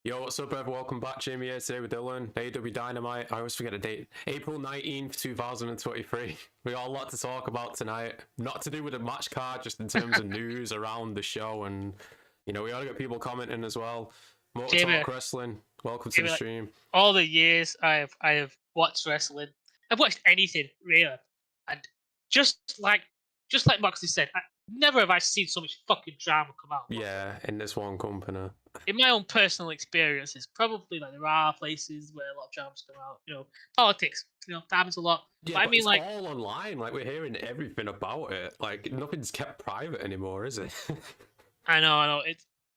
Yo, what's up, everyone? Welcome back. Jamie here today with Dylan. AEW Dynamite. I always forget the date. April 19th, 2023. We got a lot to talk about tonight. Not to do with the match card, just in terms of news around the show. And, we gotta get people commenting as well. More Jamie, Talk Wrestling. Welcome to the Jamie, like stream. all the years I have watched wrestling, I've watched anything really, and just like just like Moxley said, never have I seen so much fucking drama come out of wrestling. Yeah, in this one company. In my own personal experiences, probably like there are places where a lot of dramas come out. Politics. That happens a lot. Yeah, But I but mean, it's like all online. Like, we're hearing everything about it. Like, nothing's kept private anymore, is it? I know.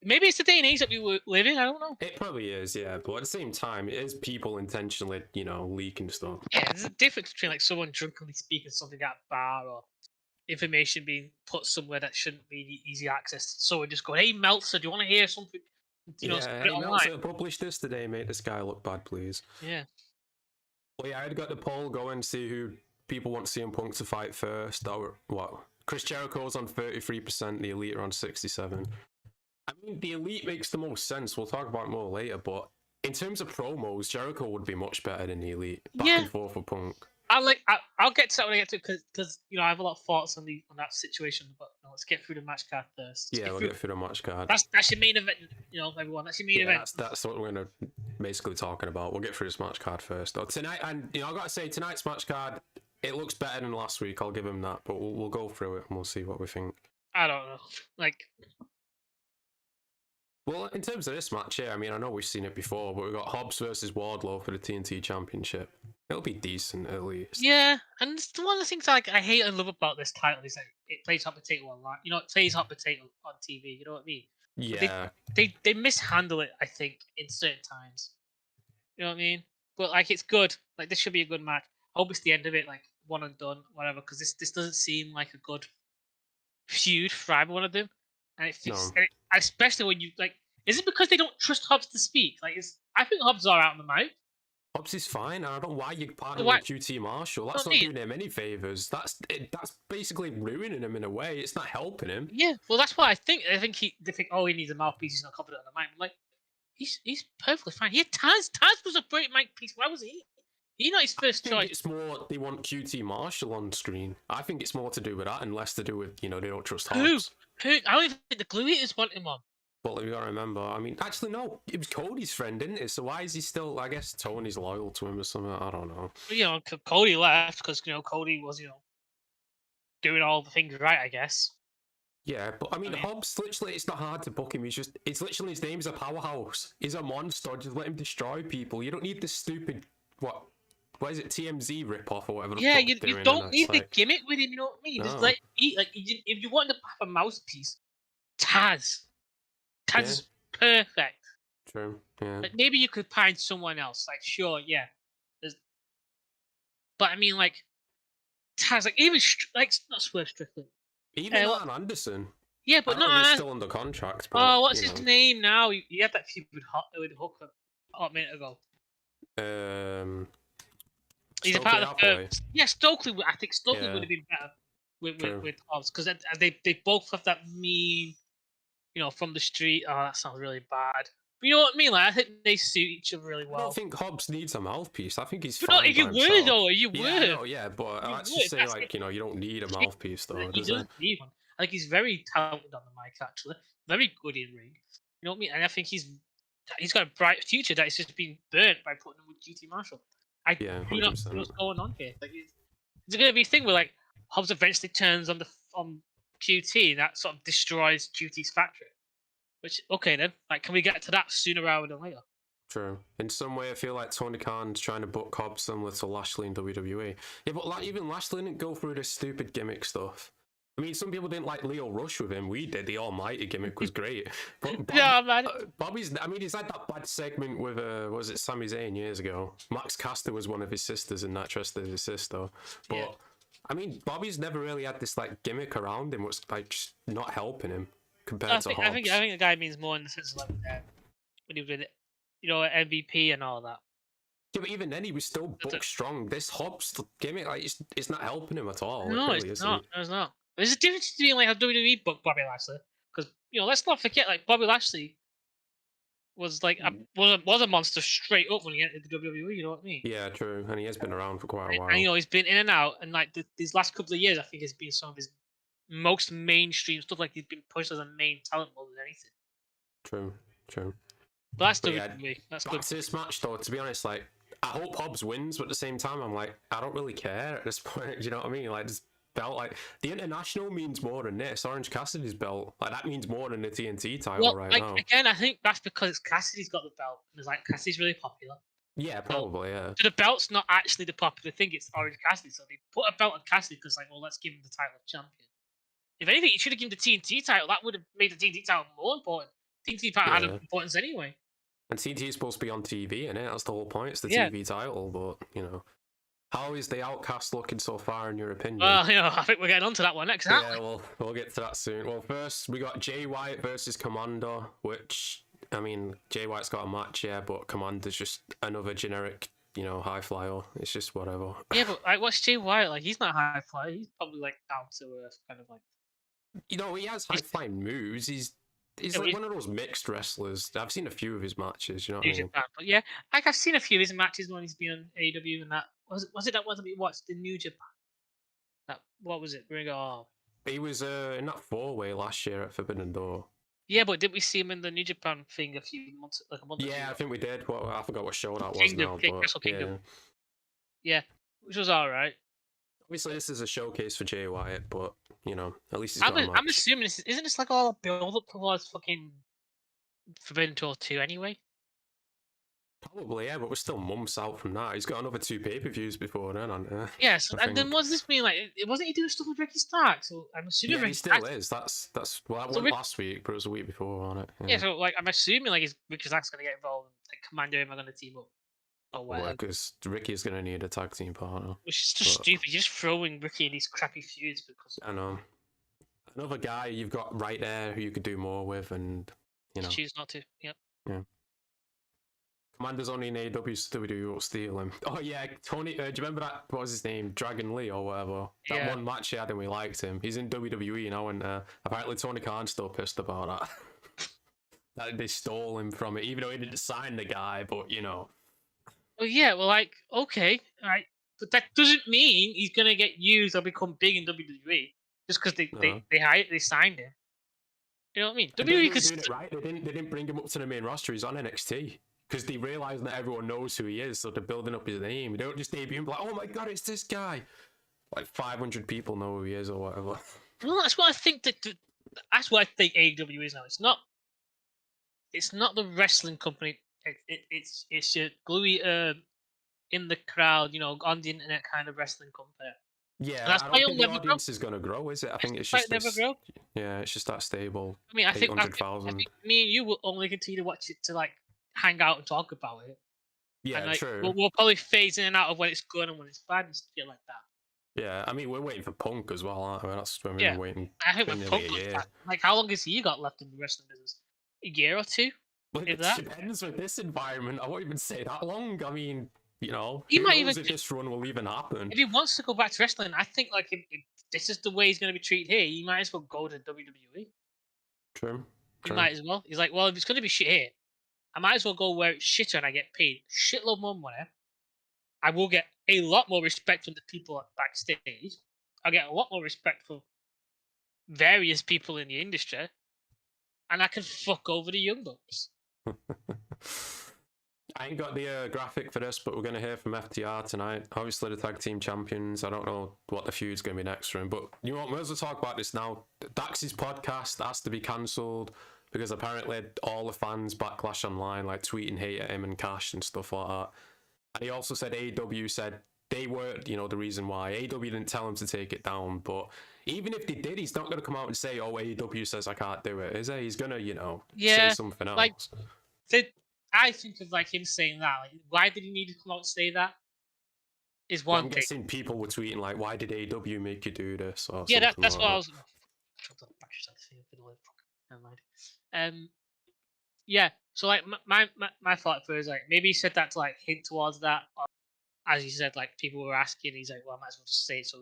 Maybe it's the day and age that we were living. I don't know. It probably is, yeah. But at the same time, it is people intentionally, leaking stuff. Yeah, there's a difference between like someone drunkenly speaking something at a bar or information being put somewhere that shouldn't be easy access. So we're just going, "Hey, Meltzer, do you want to hear something?" Yeah, Put it hey, online. Meltzer, publish this today, make this guy look bad, please. Yeah. Well, yeah, I'd got the poll going, see who people want CM Punk to fight first. Chris Jericho's on 33%, the Elite are on 67%. I mean, the Elite makes the most sense. We'll talk about it more later, but in terms of promos, Jericho would be much better than the Elite. Back and forth with Punk. I'll get to that when I get to it because I have a lot of thoughts on that situation. But let's get through the match card first. We'll get through the match card. That's your main event. Everyone. That's your main event. That's what we're gonna basically talking about. We'll get through this match card first, though. Tonight, and I gotta say, tonight's match card, it looks better than last week. I'll give him that, but we'll go through it and we'll see what we think. I don't know. Well, in terms of this match here, I mean, I know we've seen it before, but we've got Hobbs versus Wardlow for the TNT Championship. It'll be decent at least. Yeah, and it's one of the things I hate and love about this title is that it plays hot potato online. It plays hot potato on TV. You know what I mean? Yeah. They mishandle it, I think, in certain times. You know what I mean? But it's good. Like this should be a good match. I hope it's the end of it, like one and done, whatever. Because this doesn't seem like a good feud for either one of them, and it fits. No. Especially when you is it because they don't trust Hobbs to speak? I think Hobbs are out on the mic. Hobbs is fine. I don't know why you partner Why? with QT Marshall. That's not doing him any favors. That's basically ruining him in a way. It's not helping him. Yeah, well, that's what I think. They think, oh, he needs a mouthpiece. He's not confident on the mic. I'm like, he's perfectly fine. He had Taz. Taz was a great mouthpiece. Why was he? He's not his first choice. It's more they want QT Marshall on screen. I think it's more to do with that and less to do with they don't trust Hobbs. Who? I don't even think the Glue Eaters want him on. But you gotta remember, I mean, actually no, it was Cody's friend, didn't it? So why is he still? I guess Tony's loyal to him or something. I don't know. Cody left because Cody was doing all the things right, I guess. Yeah, but I mean, Hobbs, literally, it's not hard to book him. It's literally his name's a Powerhouse. He's a monster. Just let him destroy people. You don't need this stupid what is it, TMZ ripoff or whatever. Yeah, you don't need the gimmick with him. You know what I mean? No. Just if you want to have a mouthpiece, Taz is perfect. True. Yeah. Maybe you could find someone else. Sure, yeah. But I mean, Taz, even not Swerve Strickland. Even Arn Anderson. Yeah, but not. He's still under contract. But, oh, what's his name now? You had that feud with Hooker a minute ago. He's a part of the yeah, Stokely. I think Stokely would have been better with Hobbs because they both have that mean, from the street. Oh, that sounds really bad. But you know what I mean? I think they suit each other really well. I don't think Hobbs needs a mouthpiece. I think he's fine. No, if you would, though, you would. Yeah, but let's just say you don't need a mouthpiece, though. He doesn't need one. He's very talented on the mic, actually. Very good in ring. You know what I mean? And I think he's got a bright future that is just being burnt by putting him with GT Marshall. You know what's going on here. It's going to be a thing where Hobbs eventually turns on QT and that sort of destroys QT's factory. Which okay then, can we get to that sooner rather than later? True. In some way, I feel like Tony Khan's trying to book Hobbs similar to Lashley in WWE. Yeah, but even Lashley didn't go through this stupid gimmick stuff. I mean, some people didn't like Leo Rush with him. We did. The Almighty gimmick was great. But yeah, man. Bobby's. I mean, he's had that bad segment with was it Sami Zayn years ago? Max Caster was one of his sisters in that dressed as his sister. But I mean, Bobby's never really had this gimmick around him. What's just not helping him compared to Hobbs. I think the guy means more in the sense of when he did MVP and all that. Yeah, but even then he was still booked strong. This Hobbs gimmick, it's not helping him at all. No, it's not. It's not. There's a difference between how WWE booked Bobby Lashley, because let's not forget Bobby Lashley was like was a monster straight up when he entered the WWE. You know what I mean? Yeah, true. And he has been around for quite a while. And you know, he's been in and out, and like these last couple of years, I think has been some of his most mainstream stuff. Like he's been pushed as a main talent more than anything. True. But that's WWE. That's good. This match, though, to be honest, like I hope Hobbs wins, but at the same time, I'm like, I don't really care at this point. Do you know what I mean? Like, this belt, like the international means more than this. Orange Cassidy's belt, like that means more than the TNT title now. Again, I think that's because Cassidy's got the belt, and it's like Cassidy's really popular. Yeah, probably. Yeah. So the belt's not actually the popular thing; it's Orange Cassidy. So they put a belt on Cassidy because, like, well, let's give him the title of champion. If anything, you should have given the TNT title. That would have made the TNT title more important. TNT title had importance anyway. And TNT is supposed to be on TV, innit? That's the whole point. It's the TV title, but you know, how is the Outcast looking so far, in your opinion? Well, you know, I think we're getting onto that one next. Yeah, we'll get to that soon. Well, first we got Jay White versus Komander, which I mean, Jay White's got a match, yeah, but Komander's just another generic, you know, high flyer. It's just whatever. Yeah, but like, what's Jay White like? He's not high flyer. He's probably like down to earth, kind of like. You know, he has high flying moves. He's like one of those mixed wrestlers. I've seen a few of his matches. You know what I mean? Japan, but yeah, like I've seen a few of his matches when he's been on AEW and that. Was it that one that we watched in New Japan? That what was it? He was in that 4-way last year at Forbidden Door. Yeah, but didn't we see him in the New Japan thing a month ago? Yeah, I think we did. Well, I forgot what show that was now. But, yeah, which was all right. Obviously, this is a showcase for Jay White, but you know, at least he's got a match. I'm assuming isn't this like all a build up towards fucking Forbidden Door 2 anyway? Probably, yeah, but we're still months out from that. He's got another 2 pay-per-views before then, Yes, and then what does this mean? Like, wasn't he doing stuff with Ricky Stark? So I'm assuming Ricky still is. That's well, that wasn't last week, but it was a week before on it. Yeah, so like I'm assuming like Ricky Stark's gonna get involved. Like Komander and him are gonna team up. Because Ricky is gonna need a tag team partner. Which is just stupid. You're just throwing Ricky in these crappy feuds because. I know. Another guy you've got right there who you could do more with, and you know. Choose not to. Yep. Yeah. Komander's only in AEW, so we won't steal him. Oh yeah, Toni. Do you remember that? What was his name? Dragon Lee or whatever. That one match he had and we liked him. He's in WWE now, and apparently Tony Khan's still pissed about that. That they stole him from it, even though he didn't sign the guy. But you know. Well, yeah. Well, like okay, all right, but that doesn't mean he's gonna get used or become big in WWE just because they signed him. You know what I mean? WWE could doing it right. They didn't bring him up to the main roster. He's on NXT. Because they realise that everyone knows who he is, so they're building up his name. They don't just debut him like, oh my god, it's this guy. Like 500 people know who he is or whatever. Well, that's what I think that's what I think AEW is now. It's not the wrestling company. It's your gluey in the crowd, you know, on the internet kind of wrestling company. Yeah, and that's I don't think the audience is going to grow, is it? I think it's just never grow. Yeah, it's just that stable. I mean, I think me and you will only continue to watch it to like hang out and talk about it. Yeah, and, like, true. We'll probably phase in and out of when it's good and when it's bad and stuff like that. Yeah, I mean, we're waiting for Punk as well, aren't we? That's when we're waiting. I think when Punk comes back, like, how long has he got left in the wrestling business? A year or two? Well, it depends with this environment. I won't even say that long. I mean, you know, he might even if this run will even happen. If he wants to go back to wrestling, I think like if this is the way he's going to be treated here, he might as well go to WWE. True. He might as well. He's like, well, if it's going to be shit here, I might as well go where it's shitter and I get paid shitload more money. I will get a lot more respect from the people backstage. I'll get a lot more respect from various people in the industry. And I can fuck over the Young Bucks. I ain't got the graphic for this, but we're going to hear from FTR tonight. Obviously, the tag team champions. I don't know what the feud's going to be next for him, but you know what? We'll as well talk about this now. Dax's podcast has to be cancelled because apparently all the fans backlash online, like tweeting hate at him and Cash and stuff like that. And he also said AEW said they were, you know, the reason why. AEW didn't tell him to take it down, but even if they did, he's not going to come out and say, oh, AEW says I can't do it, is he? He's going to, you know, say something else. Like, I think of like him saying that. Like, why did he need to come out and say that? Is one thing. I'm guessing people were tweeting like, "Why did AEW make you do this?" Or yeah, that's like what I was. Yeah. So like my thought for is like maybe he said that to like hint towards that. Or, as you said, like people were asking, he's like, "Well, I might as well just say it so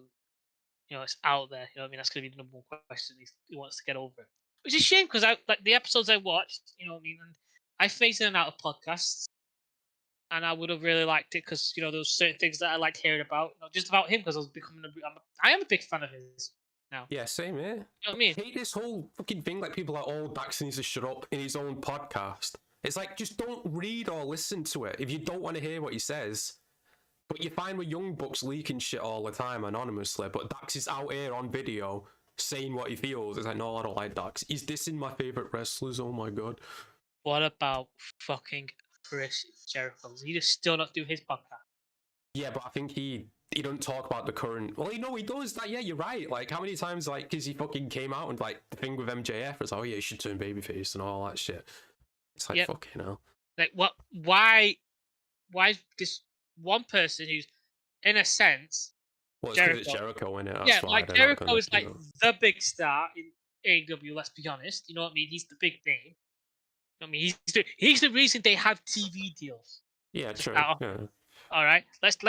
you know it's out there." You know what I mean? That's gonna be the number one question he wants to get over. Which is a shame because like the episodes I watched, you know what I mean. And I phased in and out of podcasts, and I would have really liked it because there was certain things that I liked hearing about, just about him because I was becoming I am a big fan of his now. Yeah, same here. You know what I mean? I hate this whole fucking thing. Like people are like, "Oh, Dax needs to shut up in his own podcast." It's like just don't read or listen to it if you don't want to hear what he says. But you find with Young Bucks leaking shit all the time anonymously, but Dax is out here on video saying what he feels. It's like, no, I don't like Dax. He's dissing my favorite wrestlers. Oh my god. What about fucking Chris Jericho? Does he just still not do his podcast? Yeah, but I think he don't talk about the current. Well, he does that. Yeah, you're right. Like, how many times, like, because he fucking came out and like the thing with MJF was, oh yeah, you should turn babyface and all that shit. It's like, fucking hell. Like, what? Why this one person who's, in a sense, well, it's Jericho in it. Yeah, like Jericho is like the big star in AEW. Let's be honest. You know what I mean? He's the big name. I mean, he's the reason they have TV deals. Yeah, true. Yeah. All right, let's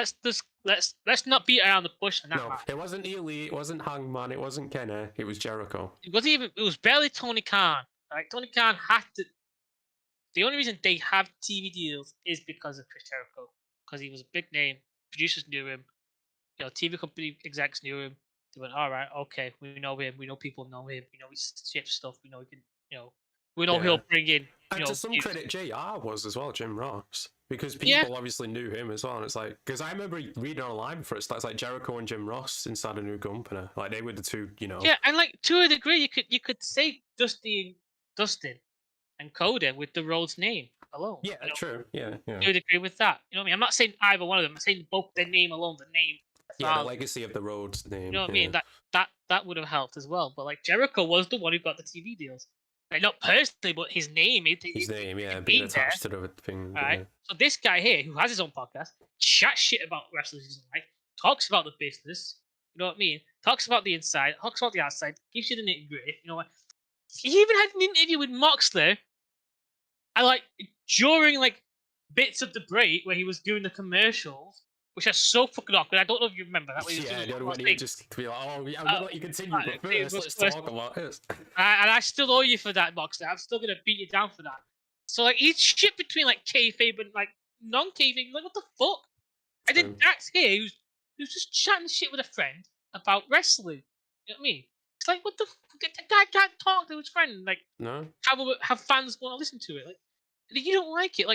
not beat around the bush on that. No, it wasn't the Elite. It wasn't Hangman. It wasn't Kenny. It was Jericho. It was barely Tony Khan. Right? Tony Khan had to. The only reason they have TV deals is because of Chris Jericho, because he was a big name. Producers knew him. TV company execs knew him. They went, all right, okay, we know him. We know people know him. We know he ships stuff. We know he can. We know he'll bring in. And to some credit, JR was as well, Jim Ross, because people obviously knew him as well. And it's like, because I remember reading online for it, it's like Jericho and Jim Ross inside a new company. Like they were the two, Yeah, and like to a degree, you could say Dustin and Coda with the Rhodes name alone. Yeah, true. Yeah. To a degree with that. You know what I mean? I'm not saying either one of them. I'm saying both their name alone, the name. Yeah, the legacy of the Rhodes name. You know what I mean? That would have helped as well. But like Jericho was the one who got the TV deals. Like, not personally, but his name. Being attached to the thing. All right. So this guy here, who has his own podcast, chats shit about wrestlers he doesn't like, talks about the business. You know what I mean? Talks about the inside, talks about the outside, gives you the nitty gritty. You know what? He even had an interview with Moxley. During bits of the break where he was doing the commercials, which are so fucking awkward. I don't know if you remember that. You just be like, oh, yeah, I'm gonna let you continue, but first, let's talk about this. And I still owe you for that, Moxley. I'm still gonna beat you down for that. So he's shit between kayfabe and non-kayfabe. Like, what the fuck? And then Dax here, who's just chatting shit with a friend about wrestling. You know what I mean? It's like, what the fuck? The guy can't talk to his friend. No. Have fans want to listen to it. You don't like it.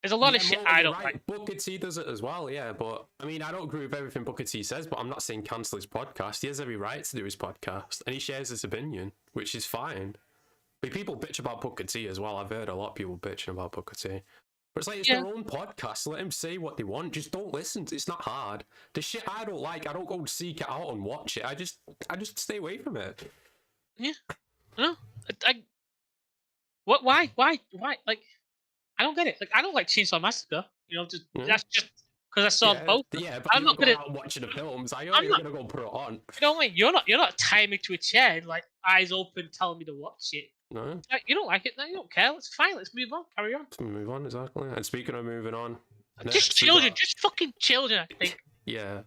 There's a lot of shit I don't like. Booker T does it as well, yeah. But I mean, I don't agree with everything Booker T says, but I'm not saying cancel his podcast. He has every right to do his podcast, and he shares his opinion, which is fine. But people bitch about Booker T as well. I've heard a lot of people bitching about Booker T. But it's their own podcast. Let them say what they want. Just don't listen. It's not hard. The shit I don't like, I don't go seek it out and watch it. I just stay away from it. Yeah. No. What? Why? I don't get it. I don't like Chainsaw Massacre. That's just because I saw both. Yeah, but I'm not gonna out watching the films. I'm not gonna go put it on. You know what I mean? You're not tying me to a chair and eyes open, telling me to watch it. No. You don't like it, no, you don't care. It's fine. Let's move on. Carry on. Let's move on, exactly. And speaking of moving on, just children, just fucking children. I think. Yeah,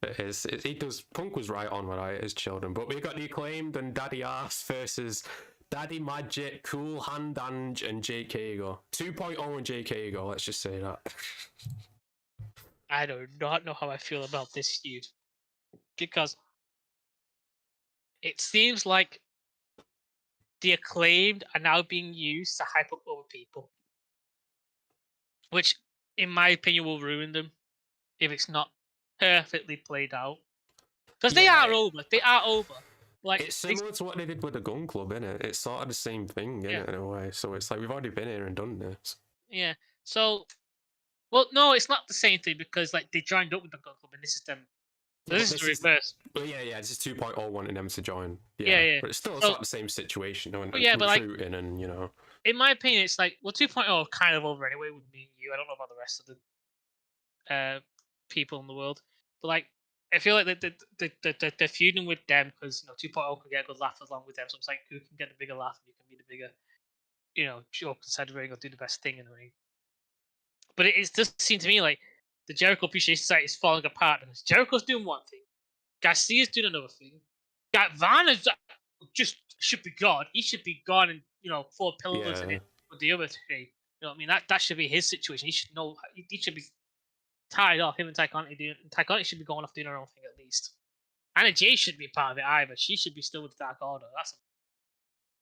it is. He does. Punk was right on what it is, children. But we got the Acclaimed and Daddy Ass versus Daddy Magic, Cool Hand Ange, and Jake Hager. 2.0 and Jake Hager, let's just say that. I do not know how I feel about this feud. Because it seems like the Acclaimed are now being used to hype up other people. Which, in my opinion, will ruin them if it's not perfectly played out. Because they are over. They are over. It's similar to what they did with the Gun Club, isn't it? It's sort of the same thing, in a way. So it's we've already been here and done this. Yeah. So, well, no, it's not the same thing because they joined up with the Gun Club, and this is them. So this is the reverse. Well, yeah, this is 2.0 wanting them to join. Yeah. But it's not the same situation. Recruiting and in my opinion, it's 2.0 kind of over anyway with me and you. I don't know about the rest of the people in the world, but I feel like they're feuding with them because 2.0 can get a good laugh along with them. So it's who can get the bigger laugh and who can be the bigger, joke inside the ring or do the best thing in the ring. But it does seem to me like the Jericho Appreciation Society is falling apart because Jericho's doing one thing, Garcia's doing another thing. Van's just should be gone. He should be gone and 4 pillars in it with the other three. You know what I mean? That should be his situation. He should know. He should be tied off. Him and Ty Conti should be going off doing her own thing at least. Anna Jay shouldn't be part of it either. She should be still with the Dark Order. That's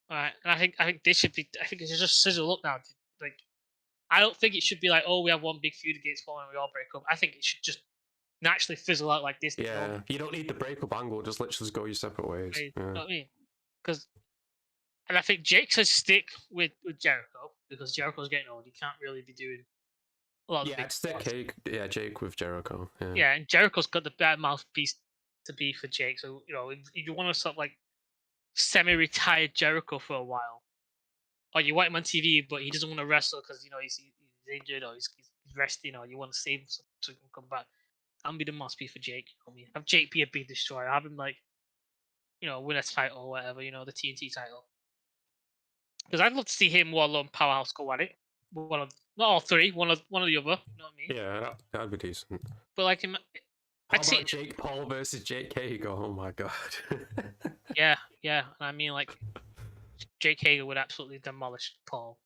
all right. And I think they should be. I think it should just sizzle up now. Like, I don't think it should be like, oh, we have one big feud against one and we all break up. I think it should just naturally fizzle out like this. Yeah, you don't need the breakup angle. Just literally go your separate ways. You know what I mean? And I think Jake should stick with Jericho because Jericho's getting old. He can't really be doing a lot of big stick Jake with Jericho. Yeah, and Jericho's got the better mouthpiece to be for Jake. So, you know, if you want to sort of like semi-retired Jericho for a while, or you want him on TV, but he doesn't want to wrestle because, you know, he's injured or he's resting, or you want to save him so he can come back, I'll be the mouthpiece for Jake. You know what I mean? Have Jake be a big destroyer. Have him, like, you know, win a title or whatever, you know, the TNT title. Because I'd love to see him, Wardlow, and Powerhouse go at it. Not all three, one of the other. You know what I mean? Yeah, that'd be decent. But like, I'd see Jake Paul versus Jake Hager. Oh my god. yeah. I mean, like, Jake Hager would absolutely demolish Paul.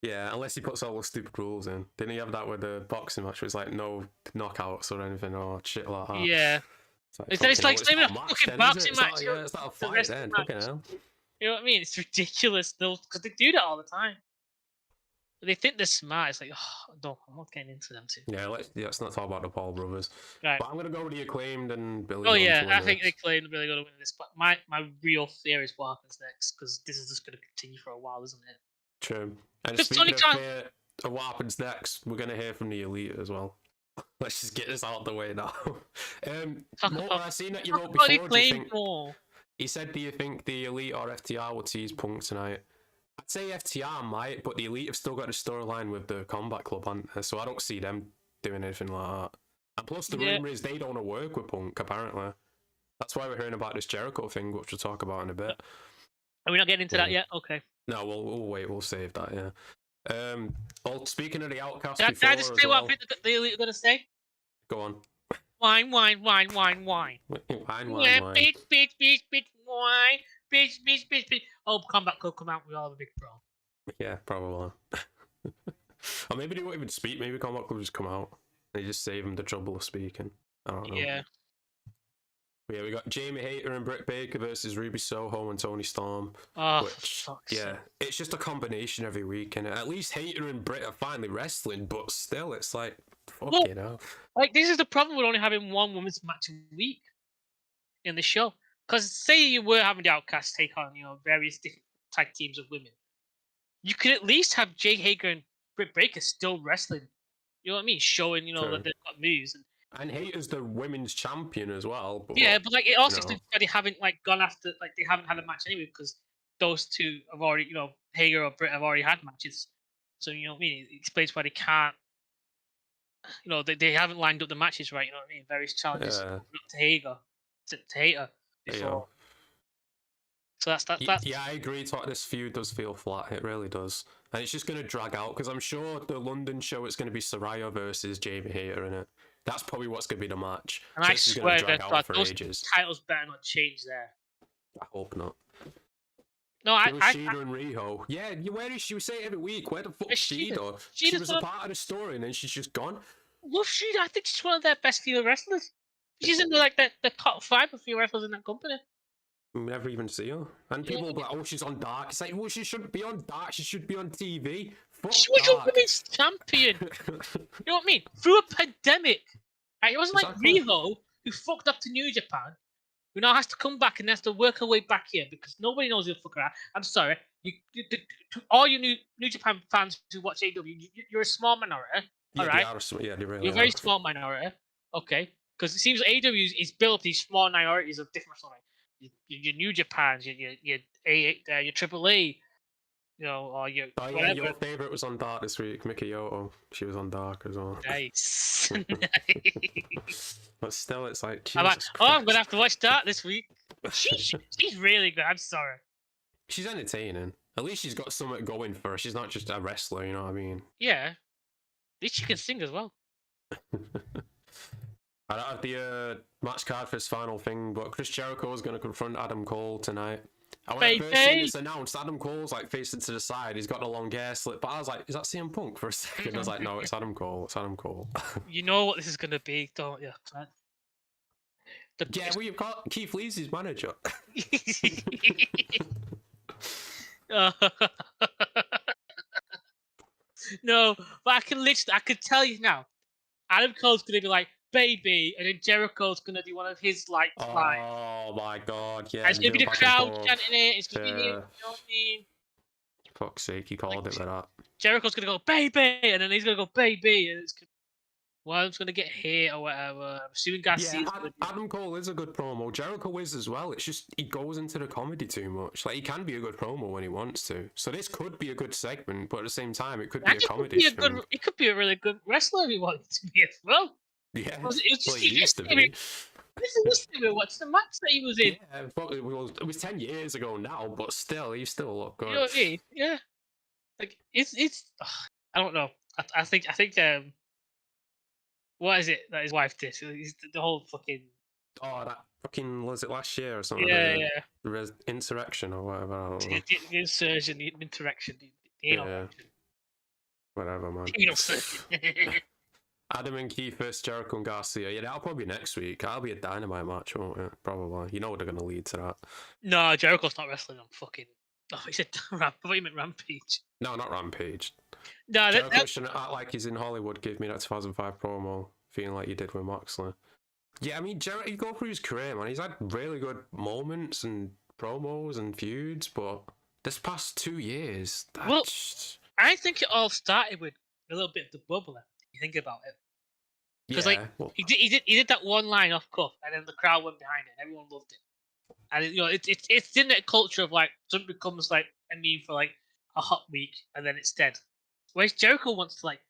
Yeah, unless he puts all the stupid rules in. Didn't he have that with the boxing match? Where it's like no knockouts or anything or shit like that. Yeah. It's like even a fucking boxing match. It's not a fight then. Fucking hell. You know what I mean? It's ridiculous though, because they do that all the time. They think they're smart. It's like, oh, no, I'm not getting into them too. Yeah, let's not talk about the Paul brothers. Right. But I'm gonna go with the Acclaimed and Billy. Oh yeah, I think the Acclaimed are really gonna win this. But my real fear is what happens next, because this is just gonna continue for a while, isn't it? True. And speaking of what happens next, we're gonna hear from the Elite as well. Let's just get this out of the way now. I seen that you wrote before. He said, do you think the Elite or FTR will tease Punk tonight? I'd say FTR might, but the Elite have still got a storyline with the Combat Club, haven't they? So I don't see them doing anything like that. And plus, the rumour is they don't want to work with Punk, apparently. That's why we're hearing about this Jericho thing, which we'll talk about in a bit. Are we not getting into that yet? Okay. No, we'll wait. We'll save that, yeah. Well, speaking of the Outcast, can I just say what I think the Elite are going to say? Go on. Wine. Wine. Bitch, wine. Bitch. Oh, Combat Club come out, we all have a big brawl. Yeah, probably. Or maybe they won't even speak. Maybe Combat Club just come out. They just save them the trouble of speaking. I don't know. Yeah. But yeah, we got Jamie Hayter and Britt Baker versus Ruby Soho and Toni Storm. Oh, which, yeah, it's just a combination every week, and at least Hayter and Britt are finally wrestling, but still, it's like, fucking hell. Like, this is the problem with only having one women's match a week in the show. Because say you were having the Outcasts take on, you know, various different tag teams of women, you could at least have Jake Hager and Britt Baker still wrestling. You know what I mean? Showing, you know, that they've got moves. And Hayter's the women's champion as well. But, yeah, but like it also explains why they haven't like gone after, like they haven't had a match anyway, because those two have already, you know, Hager or Britt have already had matches. So you know what I mean? It explains why they can't. You know, they haven't lined up the matches right. You know what I mean? Various challenges up to Hager, to Hayter before. Yeah. So that's that. Yeah, I agree. This feud does feel flat. It really does, and it's just going to drag out because I'm sure the London show it's going to be Saraya versus Jamie Hayter in it. That's probably what's going to be the match. And so I swear that those titles better not change there. I hope not. No, Shida and Riho. Yeah, where is she? We say it every week. Where the fuck is Shida? She was a part of the story and then she's just gone. Love Shida. I think she's one of their best female wrestlers. She's in the top 5 of female wrestlers in that company. We never even see her. And people will be like, oh, she's on Dark. It's like, well, she shouldn't be on Dark. She should be on TV. Fuck she was a women's champion. You know what I mean? Through a pandemic. It wasn't like Riho, who fucked up to New Japan, who now has to come back and has to work her way back here because nobody knows who the fuck her are. I'm sorry. All you New Japan fans who watch AEW, you're a small minority. All right? They really you're a very small minority. Okay? Because it seems AEW is built up these small minorities of different stuff. Your New Japans, your AAA, you know, or your. Oh yeah, your favorite was on Dark this week, Miki Yoto. She was on Dark as well. Nice. But still, it's like. I'm gonna have to watch Dark this week. She's really good. I'm sorry. She's entertaining. At least she's got something going for her. She's not just a wrestler. You know what I mean? Yeah. At least she can sing as well. I don't have the match card for his final thing, but Chris Jericho is going to confront Adam Cole tonight. And when I first seen this announced, Adam Cole's like facing to the side. He's got the long hair slip. But I was like, is that CM Punk for a second? I was like, no, it's Adam Cole. It's Adam Cole. You know what this is going to be, don't you? Yeah, well, you've got Keith Lee's his manager. No, but I could tell you now. Adam Cole's going to be like, baby, and then Jericho's going to do one of his like lines. Oh my god, yeah. And it's going to be the crowd chanting it. It's going to be him, you know what I mean? Fuck's sake, he called it like that. Jericho's going to go, baby, and then he's going to go, baby, and it's one's going to get hit or whatever. I'm assuming Garcia's Adam Cole is a good promo. Jericho is as well. It's just he goes into the comedy too much. Like, he can be a good promo when he wants to. So this could be a good segment, but at the same time, it could be a comedy show. It could be a really good wrestler if he wanted to be as well. Yeah, it was just he used to be. What's the match that he was in? Yeah, but it was 10 years ago now, but still, he still looked good. You know what I mean? Yeah. Like it's. I don't know. I think what is it that his wife did? The whole fucking. Oh, that fucking, was it last year or something? Yeah. Insurrection or whatever. I don't know. The insurrection, the interaction, the whatever, man. Insurrection. Adam and Keith versus Jericho and Garcia. Yeah, that'll probably be next week. That'll be a Dynamite match, won't it? Probably. You know what they're going to lead to that. No, Jericho's not wrestling on fucking. Oh, he said I thought you meant Rampage. No, not Rampage. No, Jericho shouldn't act like he's in Hollywood. Give me that 2005 promo, feeling like you did with Moxley. Yeah, I mean, Jericho, you go through his career, man. He's had really good moments and promos and feuds, but this past 2 years, I think it all started with a little bit of the bubbler. You think about it, because he did that one line off cuff, and then the crowd went behind it. Everyone loved it. And it's in that culture of like something becomes like a meme for like a hot week and then it's dead. Whereas Jericho wants to like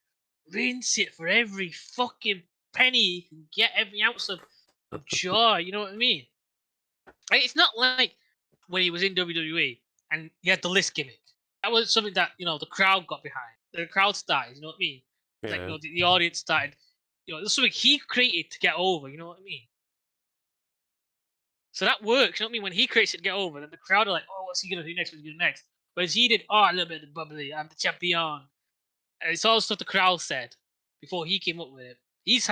rinse it for every fucking penny he can get, every ounce of joy. You know what I mean? Like, it's not like when he was in WWE and he had the list gimmick. That was something that the crowd got behind. The crowd started. You know what I mean? Yeah. Like the audience started. It's something he created to get over. You know what I mean? So that works, you know what I mean? When he creates it to get over, then the crowd are like, oh, what's he going to do next? What's he going to do next? Whereas he did, a little bit of the bubbly, I'm the champion. And it's all the stuff the crowd said before he came up with it. He's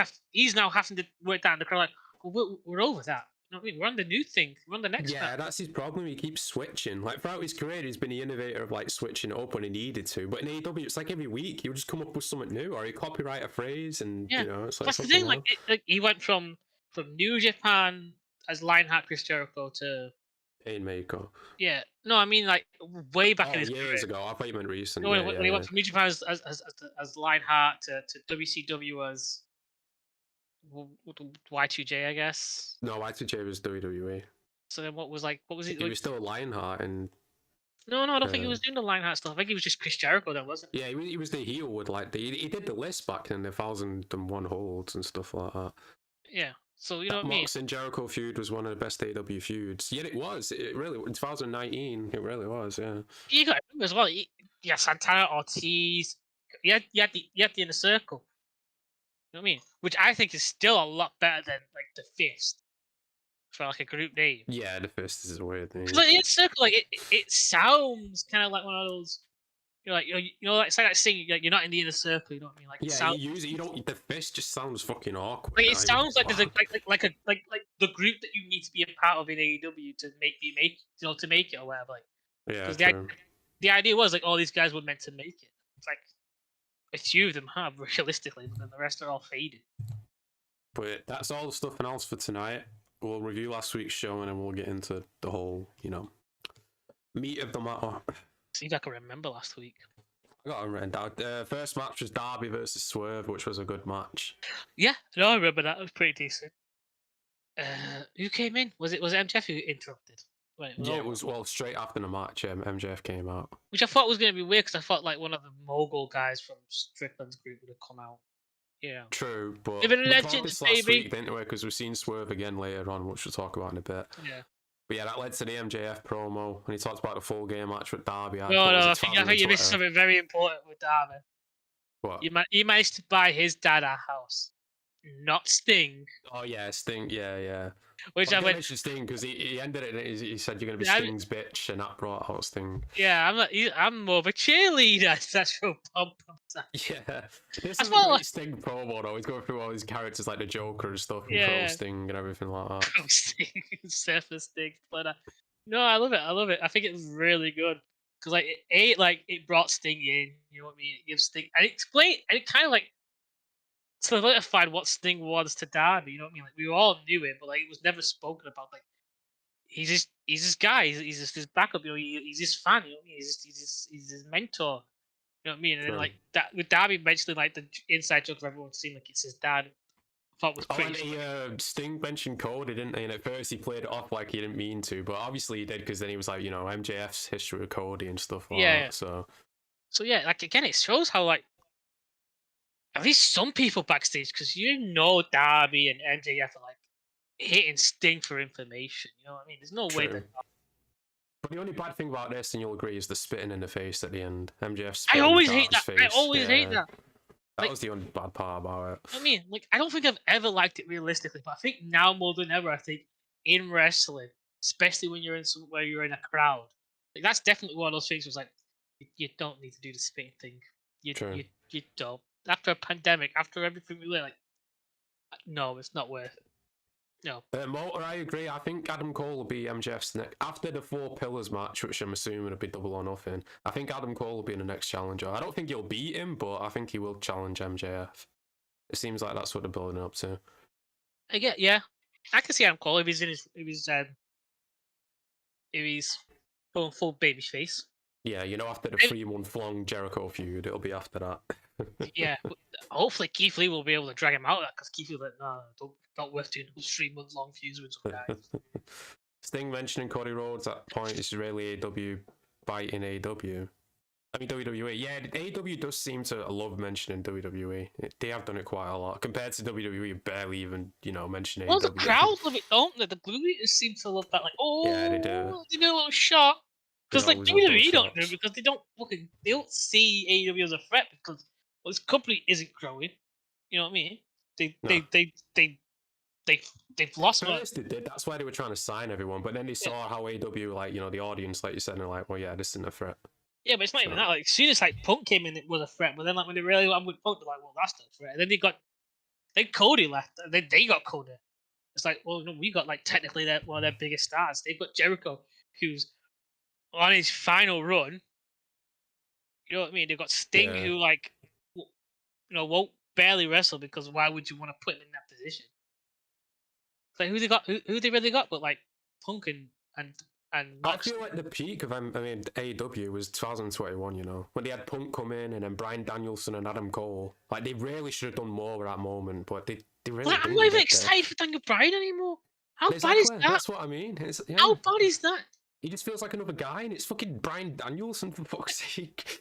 now having to work that, and the crowd like, well, we're over that. You know what I mean? We're on the new thing. We're on the next Yeah, that's his problem. He keeps switching. Like, throughout his career, he's been the innovator of, like, switching it up when he needed to. But in AEW, it's like every week, he would just come up with something new, or he'd copyright a phrase, and, it's like... That's the thing, like he went from New Japan as Lionheart Chris Jericho to Painmaker. Yeah, no, I mean like way back in his years ago. I thought you meant recent. No, when he went from New Japan as Lionheart to WCW as Y2J, I guess. No, Y2J was WWE. So then what was it? He was still Lionheart and. No, I don't think he was doing the Lionheart stuff. I think he was just Chris Jericho then, wasn't he? Yeah, he was the heel with like he did the list back in the 1001 holds and stuff like that. Yeah. So you know what I mean? Mox and Jericho feud was one of the best AW feuds. Yet it was. It really, in 2019, it really was. Yeah. You got to remember as well. Yeah, Santana, Ortiz. You had the Inner Circle. You know what I mean? Which I think is still a lot better than like the Fist for like a group name. Yeah, the Fist is a weird thing. Because like, Inner Circle, like it sounds kind of like one of those. Like it's like that saying, like you're not in the inner circle. You know what I mean? Like you don't. The Fist just sounds fucking awkward. Like it sounds like there's like the group that you need to be a part of in AEW to make it or whatever. Like, yeah. Because the idea was like all these guys were meant to make it. It's like a few of them have realistically, but then the rest are all faded. But that's all the stuff and else for tonight. We'll review last week's show and then we'll get into the whole, meat of the matter. See if I can remember last week. I got it written down. The first match was Darby versus Swerve, which was a good match. Yeah, no, I remember that. It was pretty decent. Who came in? Was it MJF who interrupted? It was straight after the match. MJF came out, which I thought was going to be weird because I thought like one of the mogul guys from Strickland's group would have come out. Yeah, true, but even legends, last week, didn't we? Because we've seen Swerve again later on, which we'll talk about in a bit. Yeah. But yeah, that led to the MJF promo, and he talked about the full game match with Darby. I think you missed something very important with Darby. What? He managed to buy his dad a house, not Sting. Oh yeah, Sting. Yeah. Which I mentioned Sting because he ended it. And he said you're going to be Sting's bitch, and that brought out Sting. Yeah, I'm more of a cheerleader. That's what pump. Yeah, this is a great Sting promo though. He's going through all these characters like the Joker and stuff, and Pro Sting and everything like that. Pro Sting, Surfer Sting, but no, I love it. I love it. I think it's really good because it brought Sting in. You know what I mean? It gives Sting and it explained and it kind of like solidified what Sting was to Darby. You know what I mean? Like we all knew it, but like it was never spoken about. Like he's this guy. He's just his backup. You know, he's his fan. You know what I mean? He's his mentor. You know what I mean? And then like that with Darby mentioning like the inside joke of everyone seeing like it's his dad. I thought was pretty. Sting mentioned Cody, didn't he? And at first he played it off like he didn't mean to, but obviously he did because then he was like, you know, MJF's history with Cody and stuff like that. So yeah, like again, it shows how like at least some people backstage, because Darby and MJF are like hitting Sting for information. You know what I mean? There's no way that. But the only bad thing about this, and you'll agree, is the spitting in the face at the end. MJF. I always hate that. I always hate that. That was the only bad part about it. I mean, like, I don't think I've ever liked it realistically, but I think now more than ever, I think in wrestling, especially when you're in somewhere you're in a crowd, like that's definitely one of those things. Was like, you don't need to do the spitting thing. You don't. After a pandemic, after everything we learned, like, no, it's not worth it. No. Motor, I agree. I think Adam Cole will be MJF's next after the Four Pillars match, which I'm assuming will be Double or Nothing. I think Adam Cole will be the next challenger. I don't think he'll beat him, but I think he will challenge MJF. It seems like that's what they're building up to. Yeah, I can see Adam Cole if he's going full baby face. Yeah, you know, after the 3-month long Jericho feud, it'll be after that. Yeah, hopefully Keith Lee will be able to drag him out of that because Keith Lee like, no, don't worth doing 3-month long feuds with some guys. Sting mentioning Cody Rhodes at point is really AEW biting AEW. I mean WWE. Yeah, AEW does seem to love mentioning WWE. They have done it quite a lot compared to WWE. Barely even mention AEW. Well, the crowd love it, don't they? The Blue Eaters seem to love that. Like, yeah, they do. They do a little shot. Because like WWE don't do it because they don't see AEW as a threat because this company isn't growing. You know what I mean? They've lost. First they did. That's why they were trying to sign everyone. But then they saw how AEW, like the audience, like you said, and they're like, well, yeah, this isn't a threat. Yeah, but it's not even that. Like as soon as like Punk came in, it was a threat. But then like when they really went with Punk, they're like, well, that's not a threat. And then Cody left. And then they got Cody. It's like, well, no, we got like technically one of their biggest stars. They've got Jericho, who's on his final run. You know what I mean? They've got Sting, who like, won't barely wrestle because why would you want to put him in that position? It's like who they got? Who they really got? But like Punk and I feel like the peak of AEW was 2021. When they had Punk come in and then Bryan Danielson and Adam Cole. Like they really should have done more at that moment, but they really. I'm not even excited for Daniel Bryan anymore. How bad is that? That's what I mean. How bad is that? He just feels like another guy, and it's fucking Bryan Danielson for fuck's sake.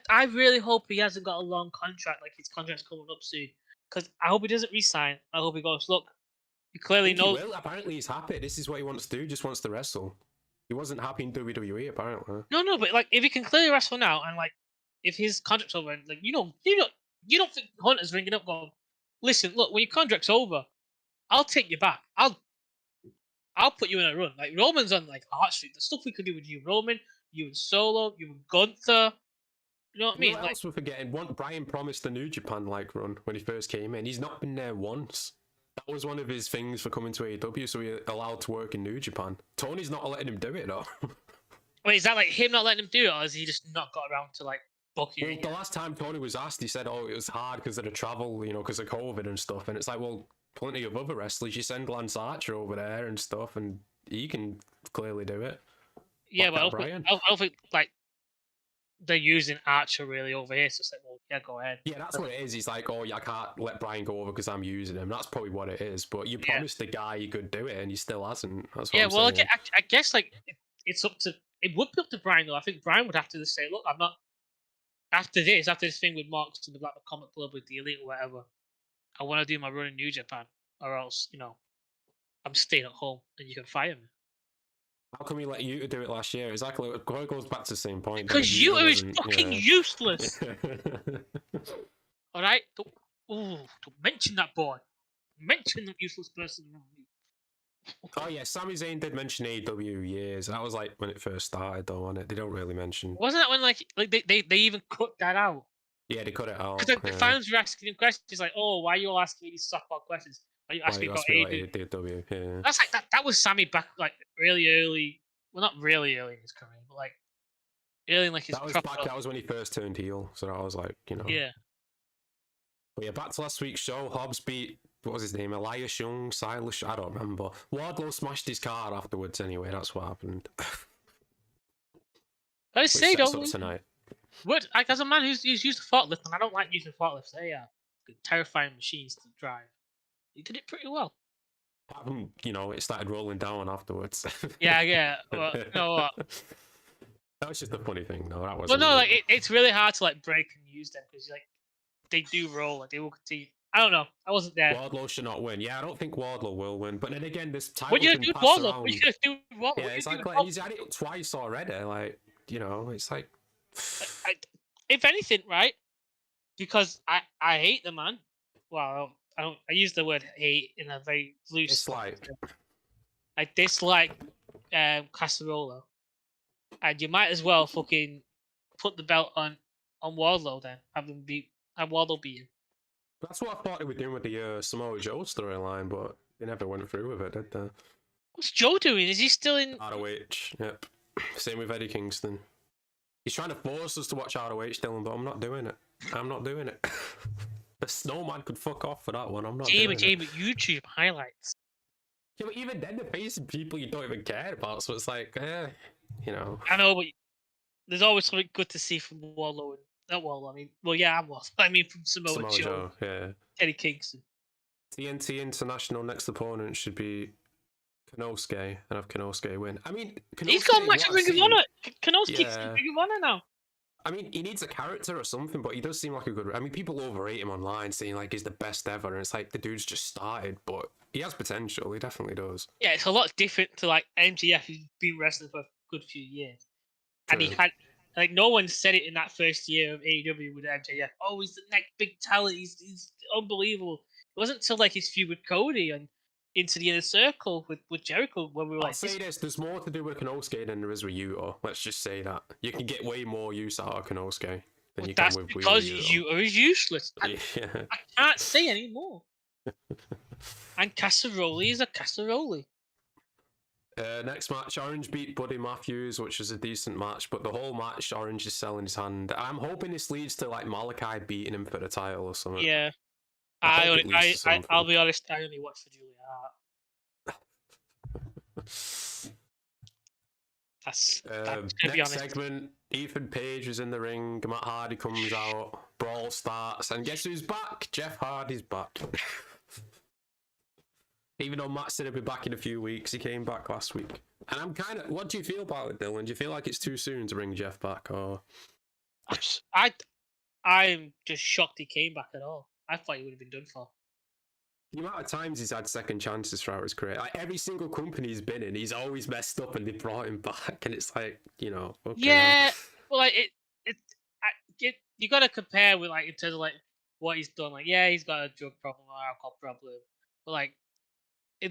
I really hope he hasn't got a long contract, like his contract's coming up soon. Because I hope he doesn't resign. I hope he goes, look, you clearly know. He will. Apparently he's happy. This is what he wants to do. Just wants to wrestle. He wasn't happy in WWE, apparently. No, but like if he can clearly wrestle now, and like if his contract's over, and like you don't think Hunter's ringing up going, listen, look, when your contract's over, I'll take you back. I'll put you in a run. Like Roman's on like Hart Street. The stuff we could do with you, Roman, you and Solo, you and Gunther. You know what I mean? What else we're forgetting? Brian promised the New Japan run when he first came in. He's not been there once. That was one of his things for coming to AEW, so he's allowed to work in New Japan. Tony's not letting him do it though. Wait, is that like him not letting him do it, or has he just not got around to like booking? Well, the last time Tony was asked, he said, "Oh, it was hard because of the travel, because of COVID and stuff." And it's like, well, plenty of other wrestlers. You send Lance Archer over there and stuff, and he can clearly do it. Yeah, but I don't think like they're using Archer really over here. So it's like, well, yeah, go ahead. Yeah, that's what it is. He's like, oh, yeah, I can't let Brian go over because I'm using him. That's probably what it is. But you promised the guy you could do it, and he still hasn't. That's what I'm saying. I guess like it's up to. It would be up to Brian though. I think Brian would have to just say, look, I'm not. After this thing with Marks and the Black Comic Club with the Elite or whatever, I want to do my run in New Japan, or else I'm staying at home and you can fire me. How come he let you do it last year? Exactly. It goes back to the same point. Because you is fucking useless. All right. Don't mention that boy. Mention the useless person around me. Oh yeah, Sami Zayn did mention AEW years. That was like when it first started, though, wasn't it? They don't really mention. Wasn't that when like they even cut that out? Yeah, they cut it out. Because the fans were asking him questions like, "Oh, why are you all asking me these softball questions? Why are you asking me about AEW?" Yeah. That's like that was Sammy back like really early. Well, not really early in his career, but like early in like his that was proper. That was when he first turned heel. So that was like, you know. Yeah. But yeah, back to last week's show. Hobbs beat, what was his name? Elias Young, Silas. I don't remember. Wardlow smashed his car afterwards. Anyway, that's what happened. I say though, tonight. What, like, as a man who's used a forklift, and I don't like using forklifts, they are terrifying machines to drive. He did it pretty well. You know, it started rolling down afterwards. Yeah. Well, you know what? That was just a funny thing, though. That was. Well, no, like it's really hard to like break and use them because like they do roll. Like they will continue. I don't know. I wasn't there. Wardlow should not win. Yeah, I don't think Wardlow will win. But then again, this title what you can do pass Wardlow? around. What you do Wardlow? Yeah, it's like he's had it twice already. Like, you know, it's like. If anything, right? Because I hate the man. Well, I use the word hate in a very loose. Dislike. I dislike Casarola, and you might as well fucking put the belt on Wardlow then. Have Wardlow beat him. That's what I thought they were doing with the Samoa Joe storyline, but they never went through with it, did they? What's Joe doing? Is he still in ROH? Yep. Same with Eddie Kingston. He's trying to force us to watch ROH, Dylan, but I'm not doing it. I'm not doing it. The snowman could fuck off for that one. I'm not doing it. YouTube highlights. Yeah, but even then, they're facing people you don't even care about, so it's like, you know. I know, but there's always something good to see from Wardlow. Not Wardlow, I mean, well, yeah, I mean, from Samoa Joe. Yeah. Eddie Kingston. TNT International next opponent should be Konosuke, and have Konosuke win. I mean, he's got a match at Ring of Honor. Konosuke's in Ring of Honor now. I mean, he needs a character or something, but he does seem like a good. I mean, people overrate him online, saying like he's the best ever, and it's like the dude's just started, but he has potential. He definitely does. Yeah, it's a lot different to like MJF, who's been wrestling for a good few years, and he had like no one said it in that first year of AEW with MJF. Oh, he's the next big talent. He's unbelievable. It wasn't until like his feud with Cody and into the inner circle with Jericho when we were I'll say this: there's more to do with Konosuke than there is with Yuta. Let's just say that you can get way more use out of Konosuke than you can with Yuta. That's because Yuta is useless. I can't say any more. And Casseroli is a Casseroli. Next match, Orange beat Buddy Matthews, which was a decent match, but the whole match, Orange is selling his hand. I'm hoping this leads to like Malachi beating him for the title or something. Yeah. I'll be honest, I only watched for Julia Hart. That's gonna be honest. Segment, Ethan Page is in the ring, Matt Hardy comes out, brawl starts, and guess who's back? Jeff Hardy's back. Even though Matt said he'll be back in a few weeks, he came back last week. And I'm kind of... What do you feel about it, Dylan? Do you feel like it's too soon to bring Jeff back, or...? I'm just shocked he came back at all. I thought he would have been done for. The amount of times he's had second chances throughout his career, like every single company he's been in, he's always messed up and they brought him back, and it's like, you know... Okay, yeah, well, like, you got to compare with, like, in terms of, like, what he's done. Like, yeah, he's got a drug problem or alcohol problem, but, like,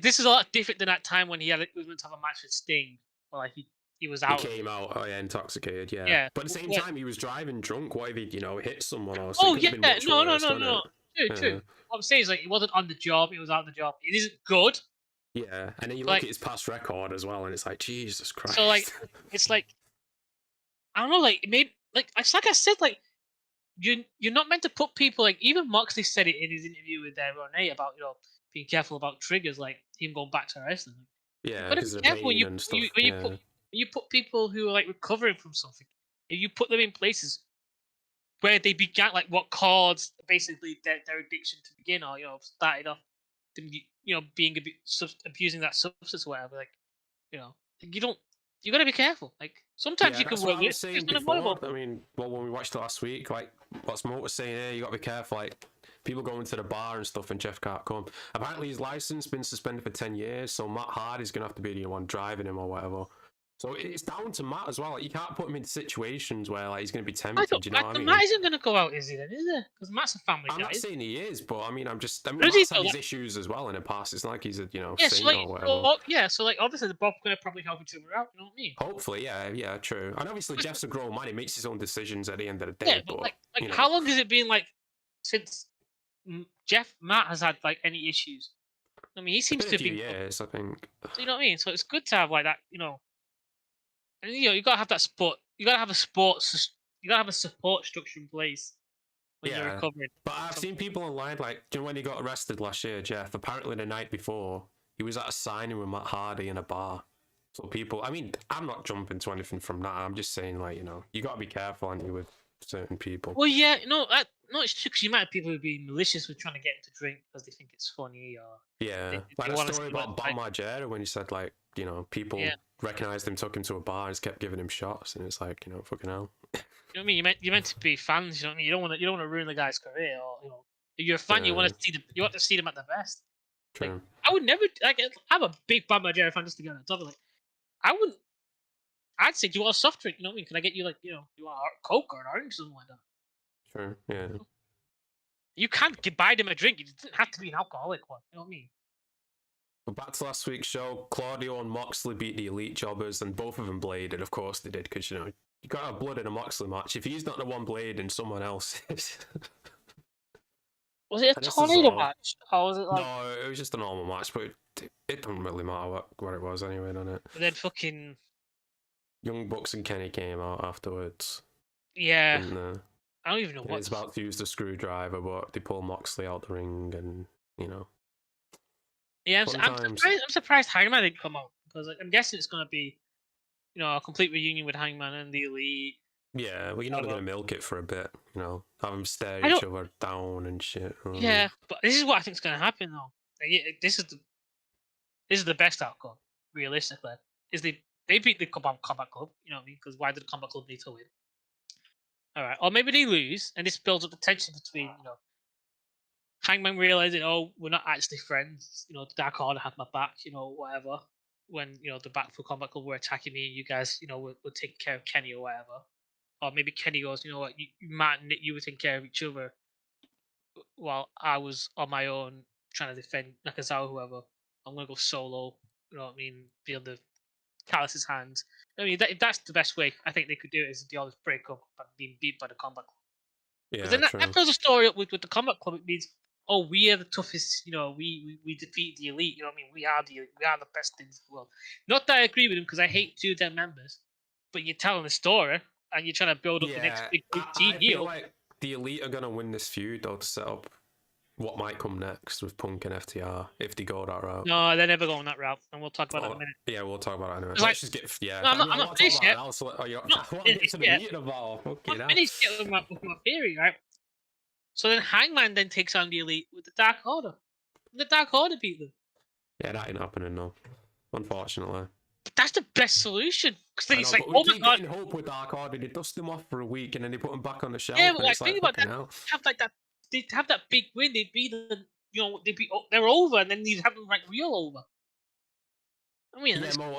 this is a lot different than that time when he was meant to have a match with Sting. Well, like he was out. He came out, intoxicated, yeah. But at the same time, he was driving drunk. What if he, hit someone or something? Oh, yeah, no. True. What I'm saying is, like, he wasn't on the job, he was out of the job. It isn't good. Yeah, and then you look at his past record as well, and it's like, Jesus Christ. So, like, it's like, I don't know, like, maybe, like, it's like I said, like, you're not meant to put people, like, even Moxley said it in his interview with Renee about, being careful about triggers, like him going back to wrestling. Yeah, because of pain and stuff. When you put people who are like recovering from something, if you put them in places where they began, like what caused basically their addiction to begin, or started off them, being abusing that substance or whatever, like you got to be careful. Like sometimes you can work with. I mean, when we watched it last week, like what's Mo was saying here, you got to be careful, like. People going to the bar and stuff, and Jeff can't come. Apparently, his license been suspended for 10 years, so Matt Hardy's gonna have to be the one driving him or whatever. So it's down to Matt as well. Like, you can't put him in situations where like he's going to be tempted. Do you know what I mean? Matt isn't going to go out, is he? Then is it? Because Matt's a family guy. I'm not saying he is, but I mean, Matt's had his issues as well in the past. It's not like he's a saint or whatever. So like obviously they're both going to probably help each other out. You know what I mean? Hopefully, yeah, true. And obviously Jeff's a grown man; he makes his own decisions at the end of the day. Yeah, but how long has it been like since Matt has had like any issues? I mean, he seems to be years, I think. So, you know what I mean? So it's good to have like that, And you gotta have that support. You gotta have a sports. You gotta have a support structure in place when you're recovering. But I've seen people online, like, do you know when he got arrested last year, Jeff? Apparently the night before, he was at a signing with Matt Hardy in a bar. So people, I mean, I'm not jumping to anything from that. I'm just saying, like, you got to be careful, aren't you, with certain people. Well, yeah, it's true because you might have people who be malicious with trying to get him to drink because they think it's funny or like the story about Bam Margera when he said like people recognized him, took him to a bar, and just kept giving him shots, and it's like fucking hell. You know what I mean? You're meant to be fans. You know what I mean? You don't want to ruin the guy's career, or if you're a fan, you want to see them at their best. True. Like, I would never I'm a big Bam Margera fan just to get on top of I wouldn't. I'd say, do you want a soft drink? You know what I mean? Can I get you you want a Coke or an orange or something like that? Sure, yeah. You can't buy them a drink. It doesn't have to be an alcoholic one. You know what I mean? But back to last week's show, Claudio and Moxley beat the Elite Jobbers, and both of them bladed. Of course they did, because you got to have blood in a Moxley match. If he's not the one blading, someone else is. Was it a tornado match? Or was it like... No, it was just a normal match, but it doesn't really matter what it was anyway, doesn't it? But then fucking... Young Bucks and Kenny came out afterwards. Yeah. And, I don't even know what. He's about to use the screwdriver, but they pull Moxley out the ring, and Yeah, I'm surprised Hangman didn't come out because I'm guessing it's going to be, a complete reunion with Hangman and the Elite. Yeah, well, you're not going to milk it for a bit, have them stare each other down and shit. Yeah, but this is what I think is going to happen though. This is the best outcome, realistically. Is they beat the Combat Club, you know what I mean? Because why did the Combat Club need to win? All right, or maybe they lose, and this builds up the tension between Hangman realizing, we're not actually friends. The Dark Order have my back. Whatever. When the Back for Combat Club were attacking me, you guys, were taking care of Kenny or whatever. Or maybe Kenny goes, you know what, Matt and Nick, you were taking care of each other, while I was on my own trying to defend Nakazawa, whoever. I'm gonna go solo. You know what I mean? Be on the Callus's hands. I mean, if that's the best way I think they could do it, is they always break up and being beat by the Combat Club. Yeah, then that fills a story up with the Combat Club. It means, we are the toughest. We defeat the Elite. You know what I mean? We are the Elite. We are the best in the world. Not that I agree with them because I hate 2 of their members, but you're telling a story and you're trying to build up the next big team. I feel like the Elite are gonna win this feud though to set up what might come next with Punk and FTR if they go that route. No, they're never going that route, and we'll talk about that in a minute. Yeah, we'll talk about it anyway. Let's just get I'm not finished yet. What I'm finished yet with my theory, right? So then Hangman then takes on the Elite with the Dark Order. The Dark Order beat them. Yeah, that ain't happening, no. Unfortunately. But that's the best solution. Because then it's like, oh my god. Hope with Dark Order, they dust them off for a week and then they put them back on the shelf. Yeah, but think about that. They'd have that big win. They'd be they're over, and then you'd have them like real over. I mean, there's no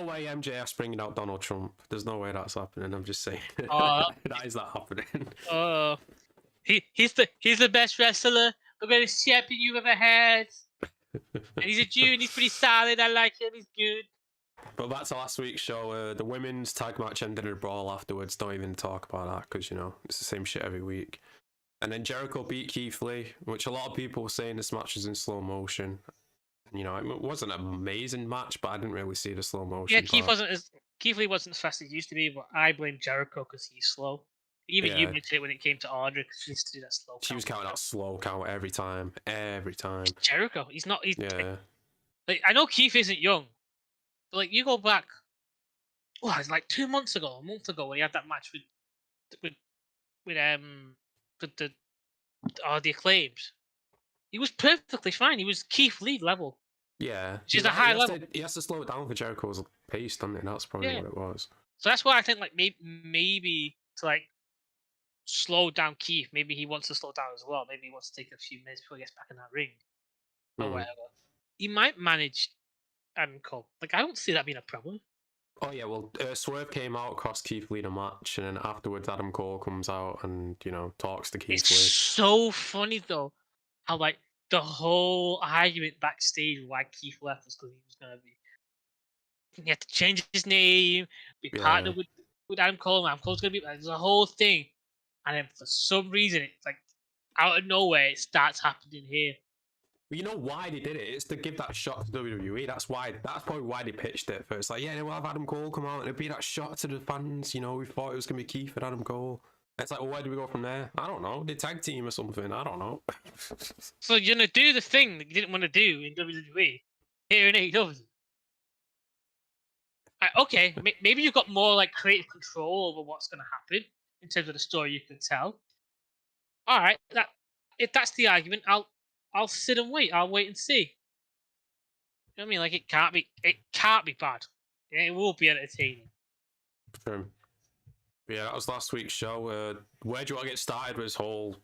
way MJF's bringing out Donald Trump. There's no way that's happening. I'm just saying. That is that happening. He's the best wrestler, the greatest champion you've ever had. And he's a Jew and he's pretty solid. I like him. He's good. But that's last week's show. The women's tag match ended in a brawl afterwards. Don't even talk about that because it's the same shit every week. And then Jericho beat Keith Lee, which a lot of people were saying this match was in slow motion. It wasn't an amazing match, but I didn't really see the slow motion. Yeah, Keith Lee wasn't as fast as he used to be, but I blame Jericho because he's slow. Even you mentioned it when it came to Audrey because she used to do that slow count. She was counting out slow count every time. Jericho, he's not. I know Keith isn't young, but you go back. Oh, it's like a month ago when he had that match with the Acclaimed. He was perfectly fine. He was Keith Lee level. Yeah, she's a high level. He has to slow it down for Jericho's pace, doesn't it? That's probably what it was. So that's why I think maybe to slow down Keith. Maybe he wants to slow down as well. Maybe he wants to take a few minutes before he gets back in that ring or whatever. He might manage and Cole. I don't see that being a problem. Oh yeah, well, Swerve came out, cost Keith Lee the match, and then afterwards Adam Cole comes out and talks to Keith It's Lee. so funny though, how like the whole argument backstage why Keith left was because he was gonna be. He had to change his name, be partnered with Adam Cole. Adam Cole's gonna be. There's a whole thing, and then for some reason, it's like out of nowhere, it starts happening here. But you know why they did it? It's to give that shot to WWE. That's probably why they pitched it first. Like, yeah, we'll have Adam Cole come out and it'll be that shot to the fans. We thought it was gonna be Keith and Adam Cole. It's like, well, where do we go from there? I don't know. They tag team or something. I don't know. So you're gonna do the thing that you didn't want to do in WWE here in AEW. Okay, maybe you've got more like creative control over what's gonna happen in terms of the story you can tell. All right, if that's the argument, I'll sit and wait. I'll wait and see. You know what I mean? Like it can't be bad. It will be entertaining. True. Yeah, that was last week's show. Where do you want to get started with this whole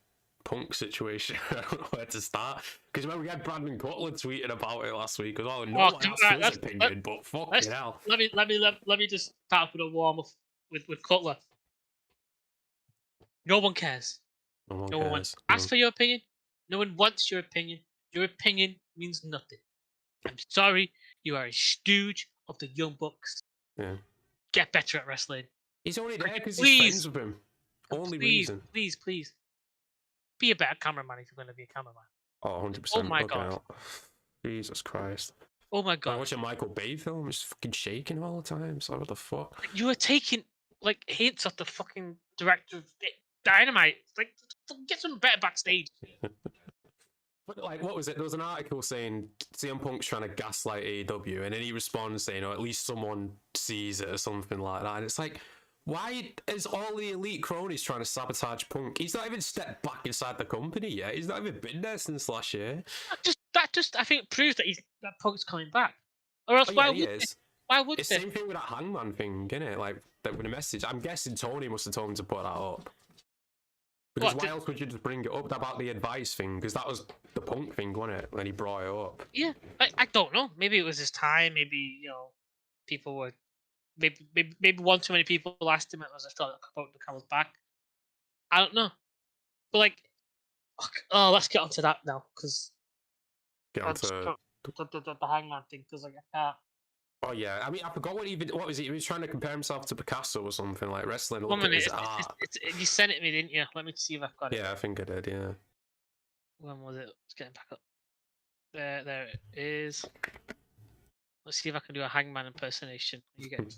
Punk situation? I don't know where to start. Because remember, we had Brandon Cutler tweeting about it last week. No one asked his opinion, but fucking hell. Let me just start with a warm up with Cutler. No one cares. No one asks for your opinion. No one wants your opinion. Your opinion means nothing. I'm sorry, you are a stooge of the Young Bucks. Yeah. Get better at wrestling. He's only there because he's friends with him. Only reason. Please. Be a better cameraman if you're going to be a cameraman. Oh, 100%. Oh my God. Jesus Christ. Oh my God. I watch a Michael Bay film, he's fucking shaking all the time. So what the fuck? You were taking like hints off the fucking director of Dynamite. Like, get some better backstage. But like, what was it? There was an article saying CM Punk's trying to gaslight AEW, and then he responds saying, at least someone sees it or something like that. And it's like, why is all the elite cronies trying to sabotage Punk? He's not even stepped back inside the company yet. He's not even been there since last year. That just I think proves that Punk's coming back. Or else why would it's the same thing with that Hangman thing, isn't it? Like that with a message. I'm guessing Toni must have told him to put that up. Because why else would you just bring it up about the advice thing? Because that was the Punk thing, wasn't it? When he brought it up. Yeah, I don't know. Maybe it was his time. Maybe people were maybe one too many people asked him. It was about the camel's back. I don't know, but like, let's get onto that now because get onto the Hangman thing because like I can't. Oh yeah, I mean I forgot what was he? He was trying to compare himself to Picasso or something like wrestling. You sent it to me, didn't you? Let me see if I've got it. Yeah, I think I did. Yeah. When was it? It's getting back up. There it is. Let's see if I can do a Hangman impersonation. You get it.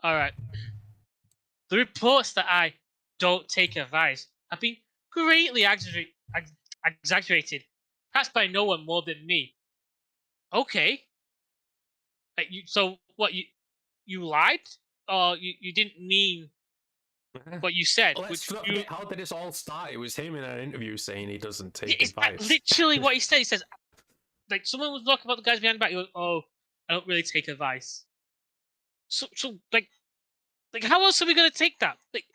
All right. The reports that I don't take advice have been greatly exaggerated, perhaps by no one more than me. Okay. Like so what you lied, or you didn't mean what you said? How did this all start? It was him in an interview saying he doesn't take advice. Literally what he said. He says, like someone was talking about the guys behind the back. He goes, "Oh, I don't really take advice." So like how else are we gonna take that? Like,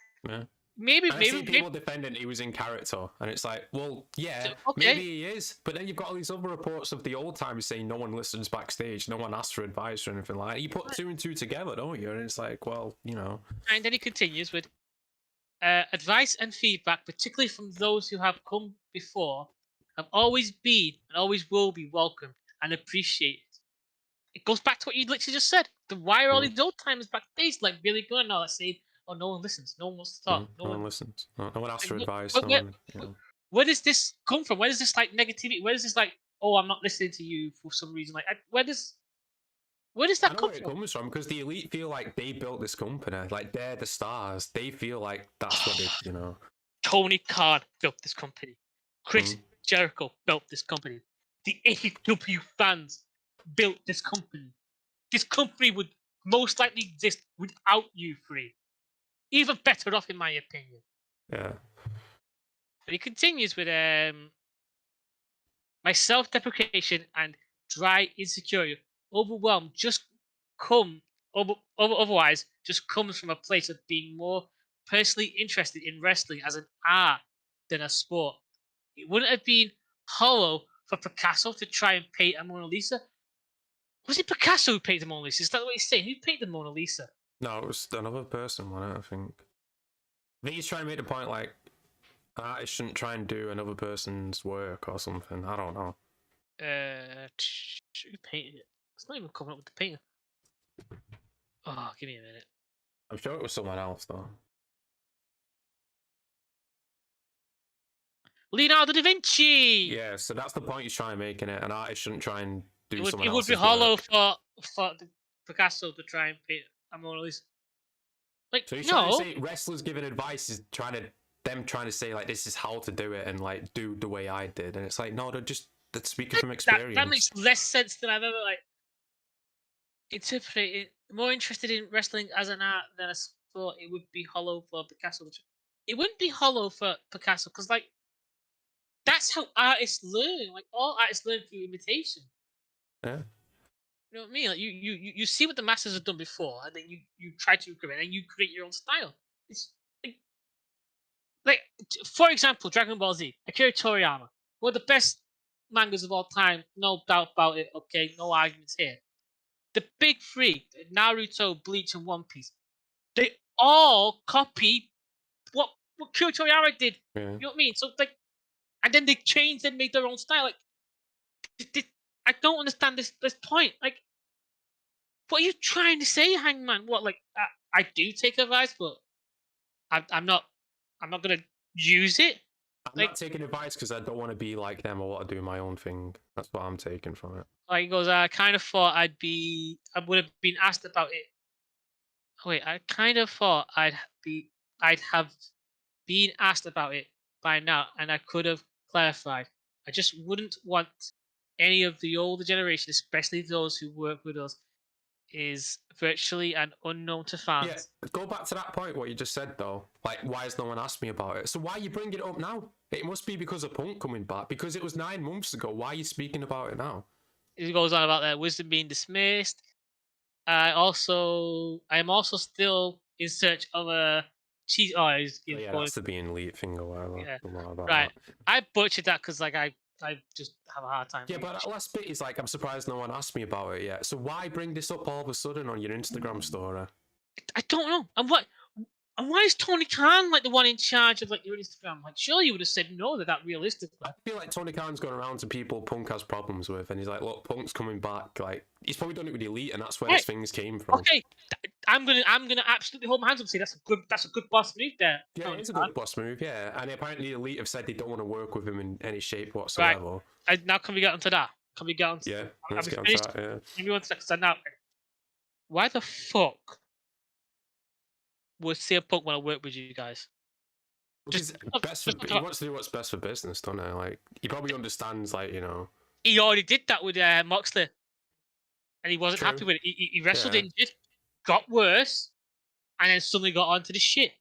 maybe people defending he was in character, and it's like, well, yeah, maybe he is, but then you've got all these other reports of the old timers saying no one listens backstage, no one asks for advice or anything like that. You put two and two together, don't you? And it's like, well, And then he continues with advice and feedback, particularly from those who have come before, have always been and always will be welcome and appreciated. It goes back to what you literally just said. Why are all these old timers backstage like really going? Let's say, oh, no one listens. No one wants to talk. No one listens. No one asks for advice. Where does this come from? Where does this like negativity? Where does this like, oh, I'm not listening to you for some reason? Like, where does that come from? It comes from because the elite feel like they built this company. Like they're the stars. They feel like that's what they, Tony Khan built this company. Chris Jericho built this company. The AEW fans built this company. This company would most likely exist without you three. Even better off, in my opinion. Yeah. But he continues with my self-deprecation and dry insecurity, overwhelmed, otherwise just comes from a place of being more personally interested in wrestling as an art than a sport. It wouldn't have been hollow for Picasso to try and paint a Mona Lisa. Was it Picasso who painted the Mona Lisa? Is that what he's saying? Who painted the Mona Lisa? No, it was another person, wasn't it? I think he's trying to make the point like an artist shouldn't try and do another person's work or something. I don't know. Who painted it? It's not even coming up with the painter. Oh, give me a minute. I'm sure it was someone else though. Leonardo da Vinci. Yeah, so that's the point he's trying to make in it. An artist shouldn't try and do it someone would else's be hollow work. for Picasso to try and paint a Mona Lisa. Like, so he's trying to say wrestlers giving advice is trying to say like this is how to do it and like do the way I did, and it's like no, they're speaking from experience. That makes less sense than I've ever like interpreted. More interested in wrestling as an art than a sport. It would be hollow for Picasso. It wouldn't be hollow for Picasso because like that's how artists learn. Like all artists learn through imitation. Yeah. You know what I mean? Like you see what the masters have done before, and then you try to recreate, and you create your own style. It's like for example, Dragon Ball Z, Akira Toriyama, one of the best mangas of all time, no doubt about it. Okay, no arguments here. The big three, Naruto, Bleach, and One Piece, they all copy what Akira Toriyama did. Yeah. You know what I mean? So like, and then they changed and made their own style. Like, I don't understand this point. Like, what are you trying to say, Hangman? What, like, I do take advice, but I'm not gonna use it. I'm not taking advice because I don't want to be like them. I want to do my own thing. That's what I'm taking from it. Like, he goes, I kind of thought I would have been asked about it. Oh, wait, I kind of thought I'd have been asked about it by now, and I could have clarified. I just wouldn't want any of the older generation, especially those who work with us, is virtually an unknown to fans. Yeah, go back to that point what you just said though. Like, why has no one asked me about it? So why are you bringing it up now? It must be because of Punk coming back. Because it was 9 months ago. Why are you speaking about it now? It goes on about that wisdom being dismissed. I am also still in search of a cheese. Yeah, that's the being elite thing or whatever. Yeah. Right. That. I butchered that because like I just have a hard time. Yeah, but that last bit is like, I'm surprised no one asked me about it yet. So why bring this up all of a sudden on your Instagram story? I don't know. And why is Tony Khan like the one in charge of like your Instagram? Like, surely you would have said no to that realistically. I feel like Tony Khan's going around to people Punk has problems with, and he's like, "Look, Punk's coming back." Like, he's probably done it with the Elite, and that's where these things came from. Okay, I'm gonna absolutely hold my hands up and say that's a good boss move there. Yeah, it's a good boss move. Yeah, and apparently the Elite have said they don't want to work with him in any shape whatsoever. Right. Now can we get onto that? Can we get onto? Yeah, let's get onto that. Yeah. Maybe onto that. So now, why the fuck would CM Punk want to work with you guys? He wants to do what's best for business, don't he? Like, he probably understands, like, you know. He already did that with Moxley, and he wasn't happy with it. He wrestled injured, got worse, and then suddenly got onto the shit.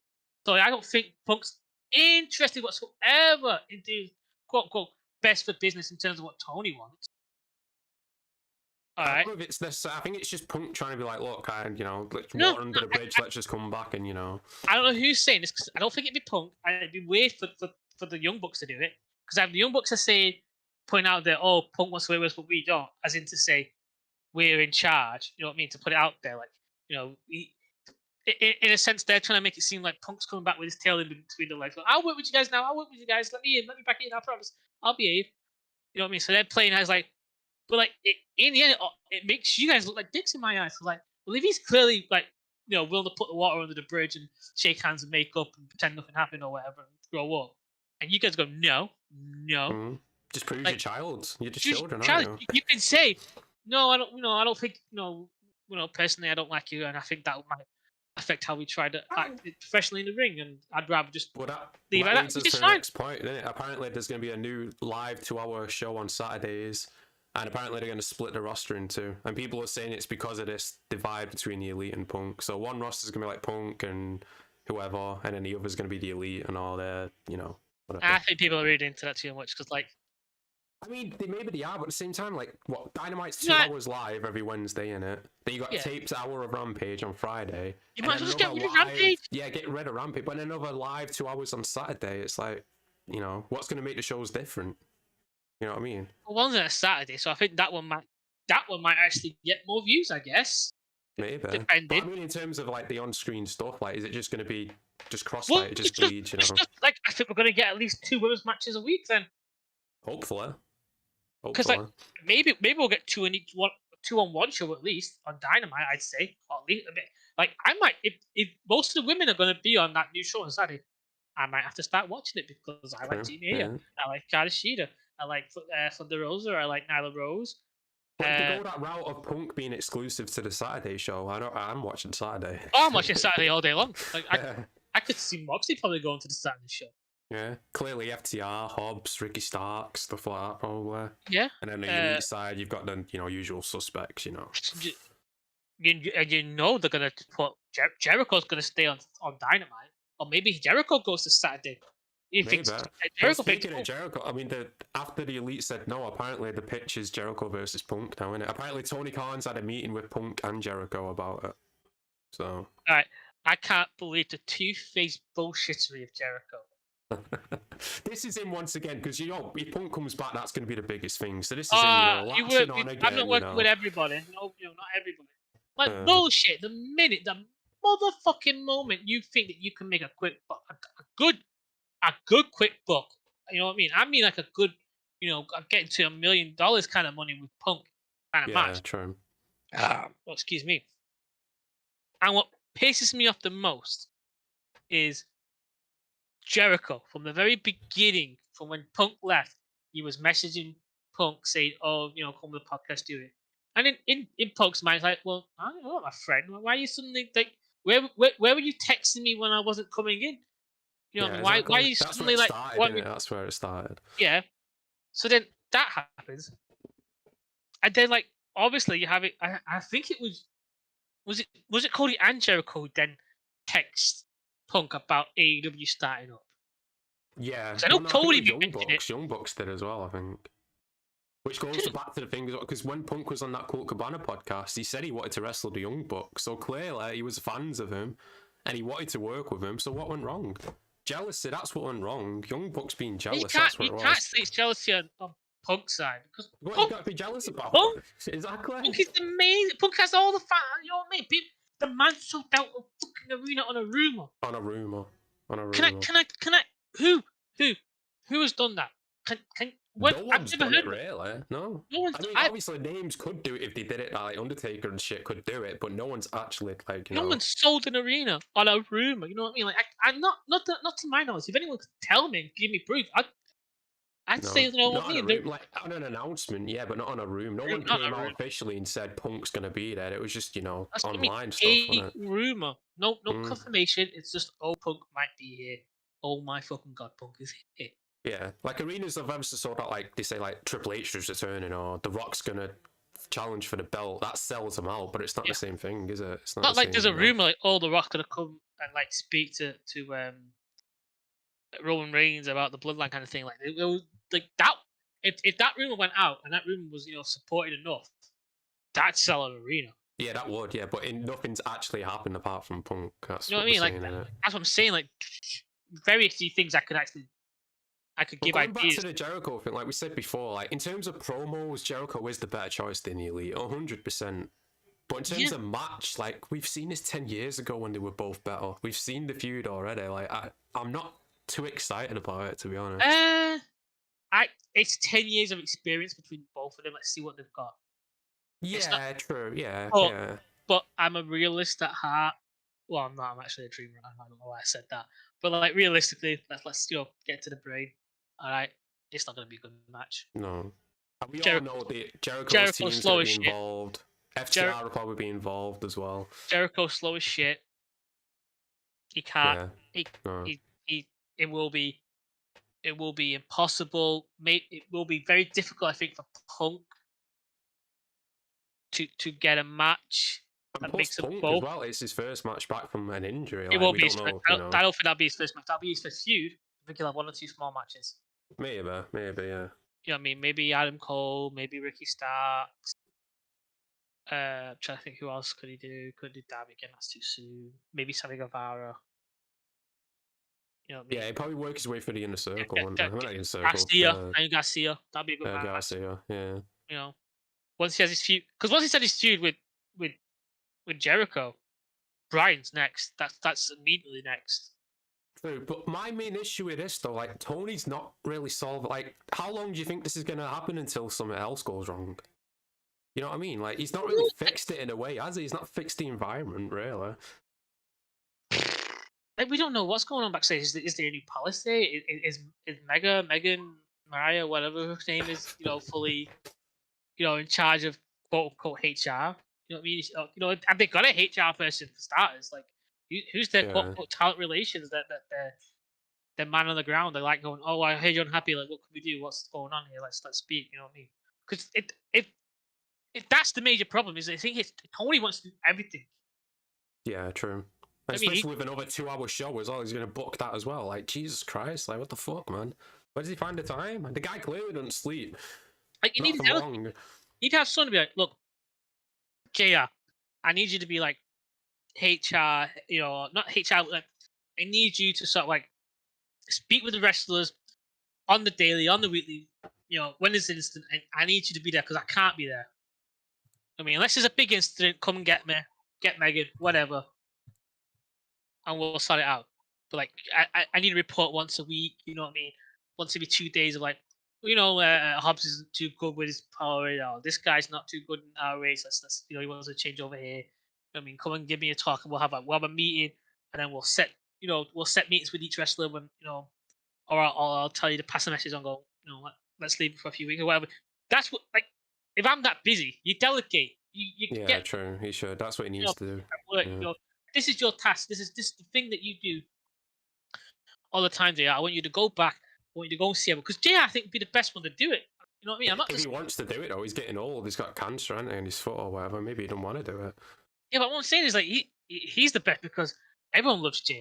So I don't think Punk's interested whatsoever in doing quote unquote best for business in terms of what Tony wants. All right. I think it's just Punk trying to be like, look, let's water under the bridge. Let's just come back and, you know. I don't know who's saying this because I don't think it'd be Punk. It'd be weird for the Young Bucks to do it because the Young Bucks are saying, pointing out that Punk wants to work with us, but we don't, as in to say we're in charge. You know what I mean? To put it out there, like, you know, in a sense, they're trying to make it seem like Punk's coming back with his tail in between the legs. Like, I'll work with you guys now. I'll work with you guys. Let me back in. I promise. I'll behave. You know what I mean? So they're playing as like. But like in the end, it makes you guys look like dicks in my eyes. So like, well, if he's clearly like, you know, willing to put the water under the bridge and shake hands and make up and pretend nothing happened or whatever, and grow up, and you guys go, no, just prove like, your child. You're just children, aren't you? You can say, no, I don't. You know, I don't think. Personally, I don't like you, and I think that might affect how we try to act professionally in the ring. And I'd rather just leave it. That leads us to the next point, isn't it? Apparently, there's going to be a new live 2-hour show on Saturdays. And apparently they're going to split the roster in two. And people are saying it's because of this divide between the Elite and Punk. So one roster's going to be like Punk and whoever, and then the other's going to be the Elite and all their, you know, whatever. I think people are reading into that too much because, like... I mean, maybe they are, but at the same time, like, what, Dynamite's 2 hours live every Wednesday, innit? Then you got taped hour of Rampage on Friday. You might as well just get rid of Rampage. Yeah, get rid of Rampage. But then another live 2 hours on Saturday. It's like, you know, what's going to make the shows different? You know what I mean? Well, one's on a Saturday, so I think that one might that one might actually get more views, I guess. Maybe. Depending. But I mean, in terms of like the on-screen stuff, like, is it just going to be just crossfire? Well, It just bleeds, you know. Like, I think we're going to get at least 2 women's matches a week then. Hopefully. Because like maybe we'll get 2 on one show at least on Dynamite. I'd say, or at least a bit. Like I might, if most of the women are going to be on that new show on Saturday, I might have to start watching it because I like Team Hayter, I like Karashida, I like Thunder Rosa, I like Nyla Rose. Like to go that route of Punk being exclusive to the Saturday show, I'm watching Saturday. Oh, I'm watching Saturday all day long. Like I could see Moxley probably going to the Saturday show. Yeah, clearly FTR, Hobbs, Ricky Starks, stuff like that, probably. Yeah. And then on the elite side, you've got the usual suspects, you know. You know they're gonna put Jericho's gonna stay on Dynamite, or maybe Jericho goes to Saturday. Maybe. Speaking of Jericho, I mean, after the elite said no, apparently the pitch is Jericho versus Punk now, isn't it? Apparently Tony Khan's had a meeting with Punk and Jericho about it. So. All right, I can't believe the two-faced bullshittery of Jericho. This is him once again because if Punk comes back, that's going to be the biggest thing. So this is him, latching on again. I'm not working with everybody. No, not everybody. Like bullshit. The motherfucking moment you think that you can make a quick buck, a good quick buck. You know what I mean? I mean like a good, getting to $1 million kind of money with Punk kind of match. Yeah, true. Excuse me. And what pisses me off the most is Jericho, from the very beginning, from when Punk left, he was messaging Punk saying, "Oh, come to the podcast, do it." And in Punk's mind, it's like, "Well, I'm not my friend. Why are you suddenly like, where were you texting me when I wasn't coming in? Why are you suddenly like?" That's where it started. Yeah. So then that happens, and then like obviously you have it. I think it was it Cody and Jericho who then text Punk about AEW starting up. Yeah, I know Cody Young Bucks did as well, I think. Which goes back to the thing, because when Punk was on that Colt Cabana podcast, he said he wanted to wrestle the Young Bucks, so clearly he was fans of him, and he wanted to work with him, so what went wrong? Jealousy, that's what went wrong. Young Bucks being jealous, that's what it was. You can't say it's jealousy on Punk's side. Because what you got to be jealous about? Punk, exactly. Punk is amazing. Punk has all the fans, you know what I mean? The man sold out a fucking arena on a rumor. On a rumor. Can I? Who has done that? No one's done it, really. No. Obviously names could do it if they did it. Like Undertaker and shit could do it, but no one's actually like. No one's sold an arena on a rumor. You know what I mean? Like I'm not to my knowledge. If anyone could tell me and give me proof, I'd say you know what I mean. Like on an announcement, yeah, but not on a room. No one came out officially and said Punk's gonna be there. It was just online stuff. A rumor, no confirmation. It's just Punk might be here. Oh my fucking god, Punk is here. Yeah, like arenas have ever sold out. Like they say, like Triple H is returning or The Rock's gonna challenge for the belt. That sells them out, but it's not the same thing, is it? It's not like there's a rumor like The Rock's gonna come and like speak to Roman Reigns about the bloodline kind of thing. Like it was like that. If that rumor went out and that rumor was supported enough, that'd sell an arena. Yeah, that would. Yeah, but nothing's actually happened apart from Punk. That's what I mean. Like that's what I'm saying. Like very few things I could give ideas. Back to the Jericho thing, like we said before, like in terms of promos, Jericho is the better choice than the Elite, 100%. But in terms of match, like we've seen this 10 years ago when they were both better. We've seen the feud already. Like I'm not too excited about it, to be honest. It's 10 years of experience between both of them. Let's see what they've got. Yeah, true. Yeah, yeah. But I'm a realist at heart. Well, I'm not. I'm actually a dreamer. I don't know why I said that. But like realistically, let's get to the brain. All right, it's not going to be a good match. No. We all know that Jericho's team's going to be involved. FTR will probably be involved as well. Jericho's slow as shit. He can't. It will be impossible. It will be very difficult, I think, for Punk to get a match. And plus Punk as well, it's his first match back from an injury. It won't be his first. I don't think that'll be his first match. That'll be his first feud. I think he'll have 1 or 2 small matches. Maybe, yeah. You know what I mean? Maybe Adam Cole, maybe Ricky Starks. Trying to think who else could he do? Could do Darby again, that's too soon. Maybe Sammy Guevara. You know what I mean? Yeah, he'd probably work his way through the inner circle. Garcia, that'd be a good match. Garcia, yeah. once he has his feud, because once he's had his feud with Jericho, Bryan's next. That's immediately next. True, but my main issue with this though, like Tony's not really solved. Like, how long do you think this is gonna happen until something else goes wrong? You know what I mean? Like, he's not really fixed it in a way, has he? He's not fixed the environment, really. Like, we don't know what's going on backstage. Is there a new policy? Is Megan, Mariah, whatever her name is, fully, in charge of quote unquote HR? You know what I mean? And they got a HR person for starters. Like, who's their quote unquote talent relations that they're man on the ground? They're like going, oh, I heard you're unhappy. Like, what can we do? What's going on here? Let's speak. You know what I mean? Because if that's the major problem, is I think Tony wants to do everything. Yeah, true. Especially with another 2-hour show as well, he's going to book that as well. Like, Jesus Christ, like, what the fuck, man? Where does he find the time? The guy clearly doesn't sleep. Like, you need to have someone to be like, look, JR, I need you to be like HR, not HR. Like, I need you to sort of like speak with the wrestlers on the daily, on the weekly. When there's an incident, and I need you to be there because I can't be there. I mean, unless there's a big incident, come and get me, get Megan, whatever, and we'll sort it out. But like, I need a report once a week. You know what I mean? Once every 2 days of like, Hobbs isn't too good with his power. This guy's not too good in our race. Let's he wants to change over here. I mean, come and give me a talk, and we'll have a meeting, and then we'll set meetings with each wrestler when or I'll tell you to pass a message on. Go, let's leave for a few weeks or whatever. That's what, like, if I'm that busy, you delegate. You get, true. He should. That's what he needs to do. Work, this is your task. This is the thing that you do all the time, JR. I want you to go back. I want you to go and see him because JR, I think, would be the best one to do it. You know what I mean? If he wants to do it, though, he's getting old. He's got cancer, hasn't he, in his foot or whatever. Maybe he don't want to do it. Yeah, but what I'm saying is, like, he's the best because everyone loves JR.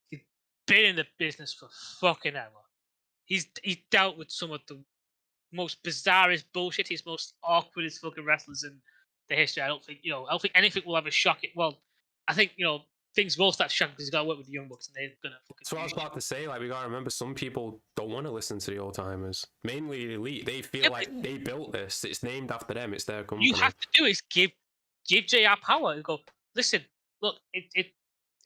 He's been in the business for fucking ever. He's dealt with some of the most bizarrest, bullshittiest, most awkwardest fucking wrestlers in the history. I don't think anything will ever shock it. Well, I think things will start shocking because he's got to work with the Young Bucks and they're gonna fucking. So I was about to say, like, we gotta remember, some people don't want to listen to the old timers, mainly the elite. They feel like they built this. It's named after them. It's their company. You have to do is give JR power and go, listen, look, if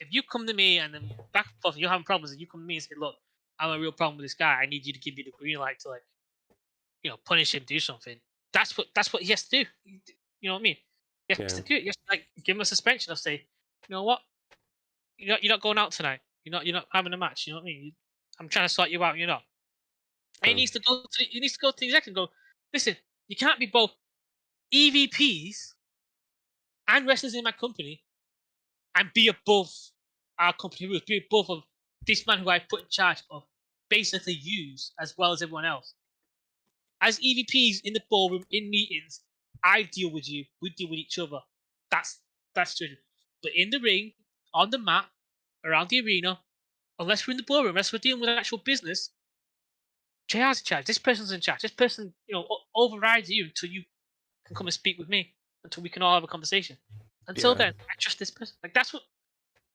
you come to me and then back and forth, you're having problems, and you come to me and say, look, I'm a real problem with this guy. I need you to give me the green light to, like, punish him, do something. That's what he has to do. You know what I mean? He has to do it. He has to, like, give him a suspension. I'll say, you know what? You're not going out tonight. You're not having a match. You know what I mean? I'm trying to sort you out. You're not. And he needs to go to the exec and go, listen, you can't be both EVPs and wrestlers in my company and be above our company rules, be above of this man who I put in charge of basically use as well as everyone else. As EVPs in the ballroom, in meetings, I deal with you. We deal with each other. That's true. But in the ring, on the mat, around the arena, unless we're in the ballroom, unless we're dealing with actual business, JR's in charge. This person's in charge. This person, overrides you until you can come and speak with me, until we can all have a conversation. Until then, I trust this person. Like, that's what.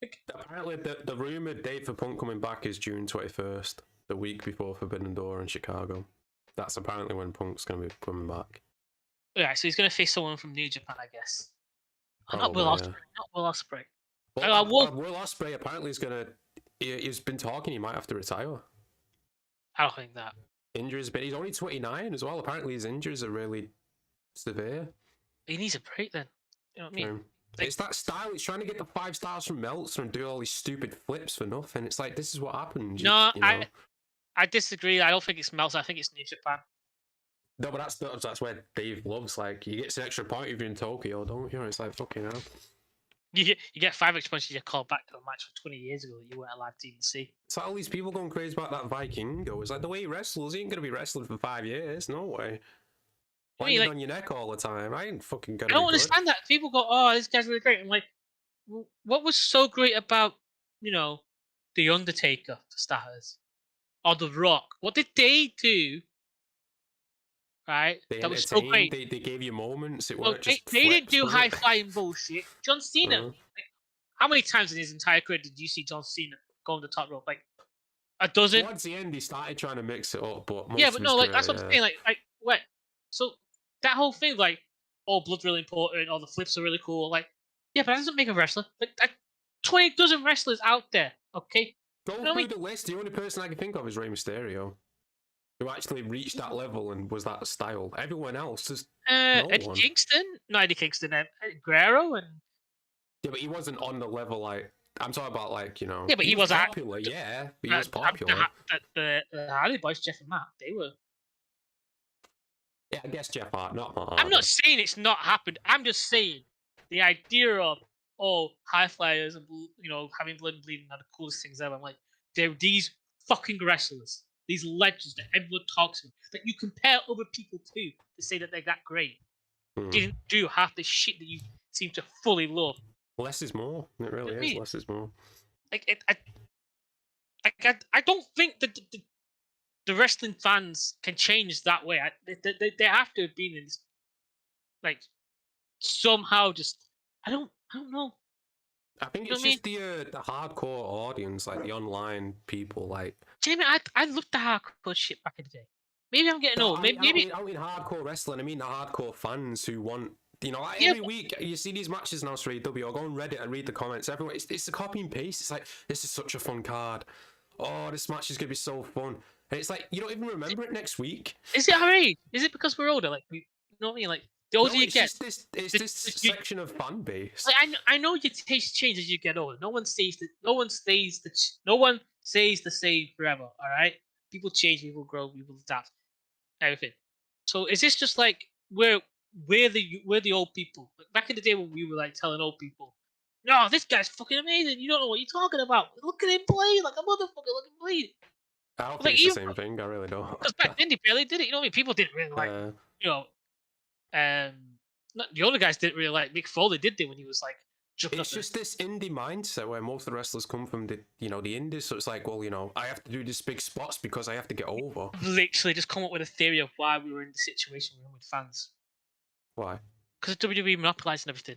Like, apparently, the rumored date for Punk coming back is June 21st, the week before Forbidden Door in Chicago. That's apparently when Punk's going to be coming back. Yeah, so he's going to face someone from New Japan, I guess. Not Will Ospreay. Not Will Ospreay. Well, Will Ospreay apparently is going to. He's been talking. He might have to retire. I don't think that. Injuries, but he's only 29 as well. Apparently, his injuries are really severe. He needs a break then. You know what I mean? Like, it's that style. He's trying to get the 5 stars from Meltzer and do all these stupid flips for nothing. It's like, this is what happens. I disagree. I don't think it's Meltzer. I think it's New Japan. No, but that's where Dave loves. Like, he gets an extra point if you're in Tokyo, don't you? It's like, fucking hell. You get 5 extra points if you're called back to a match from 20 years ago that you weren't allowed to even see. It's like all these people going crazy about that Vikingo. It's like, the way he wrestles, he ain't going to be wrestling for 5 years. No way. Why are you on your neck all the time? I ain't fucking gonna. I don't understand that. People go, "Oh, this guy's really great." I'm like, what was so great about, The Undertaker, for starters, or The Rock? What did they do? Right, that was so great. They gave you moments. It weren't just they didn't do high flying bullshit. John Cena. Like, how many times in his entire career did you see John Cena go on the top rope? Like, a dozen. Towards the end, he started trying to mix it up, but that's what I'm saying. Like, what? So that whole thing, like, blood's really important, or the flips are really cool. Like, yeah, but that doesn't make a wrestler. Like, 20 dozen wrestlers out there, okay? Go through the list. The only person I can think of is Rey Mysterio, who actually reached that level and was that style. Everyone else is no Eddie one. Kingston? No, Eddie Kingston. Guerrero and... Yeah, but he wasn't on the level like... I'm talking about, like, you know... Yeah, but he was popular, yeah. He was popular. The Hardy Boys, Jeff and Matt, they were... Yeah, I guess Jeff Hart, not Matt. I'm not saying it's not happened. I'm just saying the idea of, high flyers and, you know, having blood and bleeding are the coolest things ever. I'm like, they're these fucking wrestlers, these legends that everyone talks about, that you compare other people to say that they're that great. Didn't do half the shit that you seem to fully love. Less is more. It really is. Less is more. Like, I don't think that the wrestling fans can change that way. They have to have been in this, like, somehow just... I don't know. I think it's just the hardcore audience, like the online people, like... Jamie, I loved the hardcore shit back in the day. Maybe I'm getting old. Maybe I mean hardcore wrestling. I mean the hardcore fans who want, you know, like every week you see these matches now for AEW. Or go on Reddit and read the comments. Everyone, it's a copy and paste. It's like, this is such a fun card. Oh, this match is gonna be so fun. And it's like, you don't even remember it next week. Is it our age? Is it because we're older? Like, you know what I mean? Like, the older you get, it's this section of fan base. Like, I know your taste changes as you get older. No one stays the same forever. All right, people change, people grow, people adapt, everything. So is this just like we're the old people? Like, back in the day when we were like telling old people, no, this guy's fucking amazing. You don't know what you're talking about. Look at him play like a motherfucker. Look at him play. I don't think it's the same thing. I really don't. Because back then they barely did it. You know what I mean? People didn't really like, you know, the older guys didn't really like Mick Foley, did they? When he was like, it's just this indie mindset where most of the wrestlers come from the indies. So it's like, well, you know, I have to do these big spots because I have to get over. Literally, just come up with a theory of why we were in the situation we were in with fans. Why? Because WWE monopolizing everything.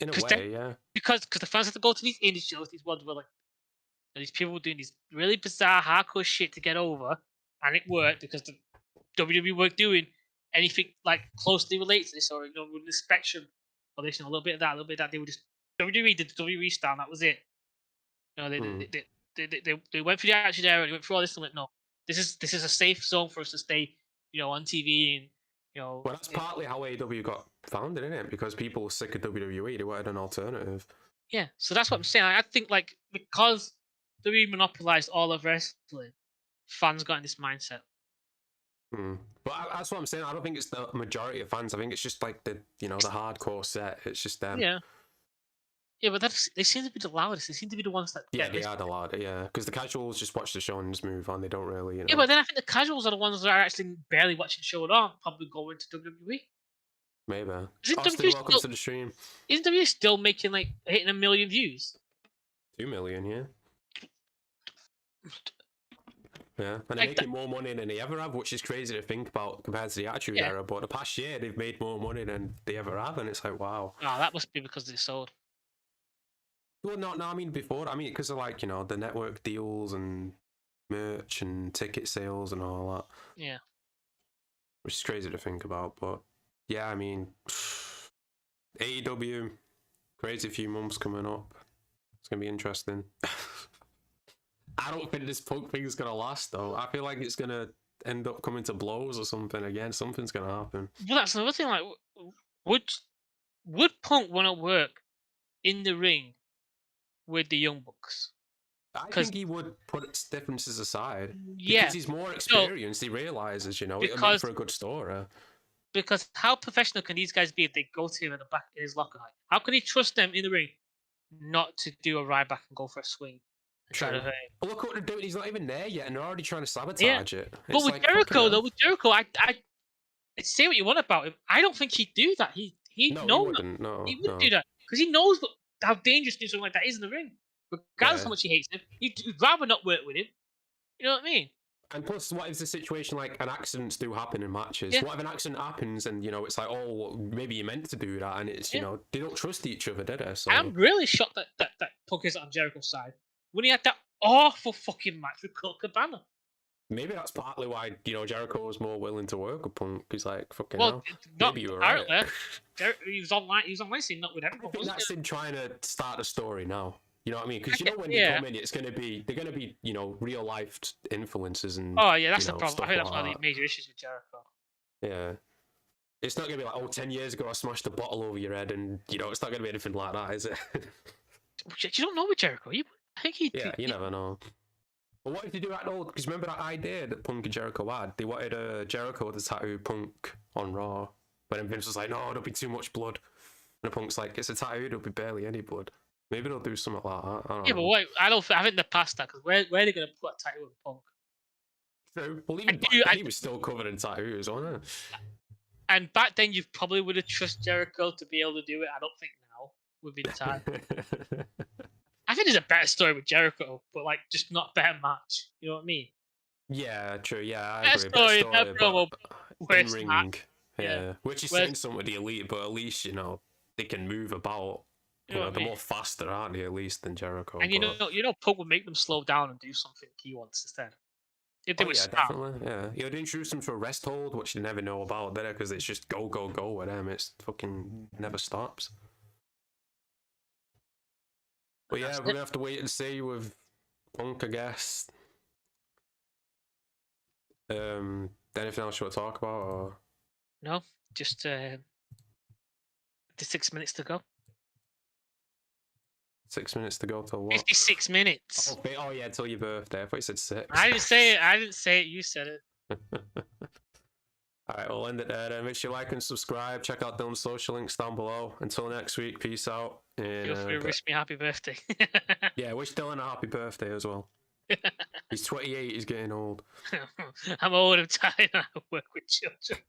In a way, yeah. Because the fans have to go to these indie shows. These ones were like, these people were doing these really bizarre, hardcore shit to get over, and it worked because the WWE weren't doing anything like closely related to this, or, you know, with the spectrum of this, you know, a little bit of that, a little bit of that. They were just WWE did the WWE style, and that was it. You know, they went through the Attitude Era, they went through all this, and went, no, this is a safe zone for us to stay, you know, on TV, and, you know. Well, that's partly how AEW got founded, isn't it? Because people were sick of WWE, they wanted an alternative. Yeah, so that's what I'm saying. I think, like, because WWE monopolized all of wrestling, fans got in this mindset. But that's what I'm saying. I don't think it's the majority of fans. I think it's just like the hardcore set. It's just them. Yeah, but they seem to be the loudest. They seem to be the ones that... Yeah, they are the loudest, yeah. Because the casuals just watch the show and just move on. They don't really, you know... Yeah, but then I think the casuals are the ones that are actually barely watching the show at all. Probably going to WWE. Maybe. Austin, welcome to the stream. Isn't WWE still making, like, hitting 1 million views? 2 million, yeah. Yeah, and they're making more money than they ever have, which is crazy to think about compared to the Attitude Era. But the past year, they've made more money than they ever have, and it's like, wow. Oh, that must be because they sold. Well, no, I mean before. I mean, because of, like, you know, the network deals and merch and ticket sales and all that. Yeah. Which is crazy to think about, but yeah, I mean, AEW, crazy few months coming up. It's gonna be interesting. I don't think this Punk thing is gonna last, though. I feel like it's gonna end up coming to blows or something again. Something's gonna happen. Well, that's another thing. Like, would Punk want to work in the ring with the Young Bucks? I think he would put differences aside. Yeah, because he's more experienced. He realizes, you know, it'll make for a good story. Because how professional can these guys be if they go to him in the back in his locker? Like, how can he trust them in the ring not to do a ride back and go for a swing? Well, look what they're doing. He's not even there yet, and they're already trying to sabotage it. But with like, Jericho, though, I say what you want about him. I don't think he'd do that. He wouldn't do that because he knows how dangerous something like that is in the ring. Regardless of how much he hates him, he'd rather not work with him. You know what I mean? And plus, what if the situation, like, an accidents do happen in matches? Yeah. What if an accident happens and, you know, it's like, oh, well, maybe you meant to do that, and it's, you know, they don't trust each other, did they? So... I'm really shocked that Punk is on Jericho's side when he had that awful fucking match with Colt Cabana. maybe that's partly why Jericho was more willing to work with Punk. He's like, fucking Well, hell. not Maybe you were apparently. right. He was online. He was online saying not with I everyone. think Wasn't that's it? him trying to start a story now. You know what I mean? Because when yeah. they come in, they're gonna be real life influences and. Oh yeah, that's the problem. I think that's like one of the major issues with Jericho. Yeah. It's not gonna be like, 10 years ago I smashed a bottle over your head, and it's not gonna be anything like that, is it? You don't know with Jericho. I think he. Yeah, you never know. But what if they do that old? Because remember that idea that Punk and Jericho had? They wanted Jericho to tattoo Punk on Raw, but then Vince was like, "No, there'll be too much blood." And Punk's like, "It's a tattoo. There'll be barely any blood. Maybe they'll do something like that." I don't know. But what? I think they're past that because where are they going to put a tattoo on Punk? True. Well, even back then, he was still covered in tattoos, wasn't he? And back then, you probably would have trusted Jericho to be able to do it. I don't think now would be the time. I think there's a better story with Jericho, but just not a better match. You know what I mean? Yeah, true. Yeah, I better agree. Story, better promo, in ring. Yeah. Which is saying something with the Elite, but at least they can move about. They're more faster, aren't they? At least than Jericho. And Punk would make them slow down and do something he wants instead. If they definitely. Yeah, you'd introduce them to a rest hold, which you never know about there, because it's just go go go with them. It's fucking never stops. But yeah, we're gonna have to wait and see with Punk, I guess. Anything else you want to talk about? Or? No, just the 6 minutes to go. 6 minutes to go till what? 56 minutes. Oh yeah, till your birthday. I thought you said 6. I didn't say it. I didn't say it. You said it. Alright, we'll end it there. Make sure you like and subscribe. Check out Dylan's social links down below. Until next week, peace out. And, feel free to wish me happy birthday. Yeah, wish Dylan a happy birthday as well. He's 28, he's getting old. I'm old, I'm tired, and I work with children.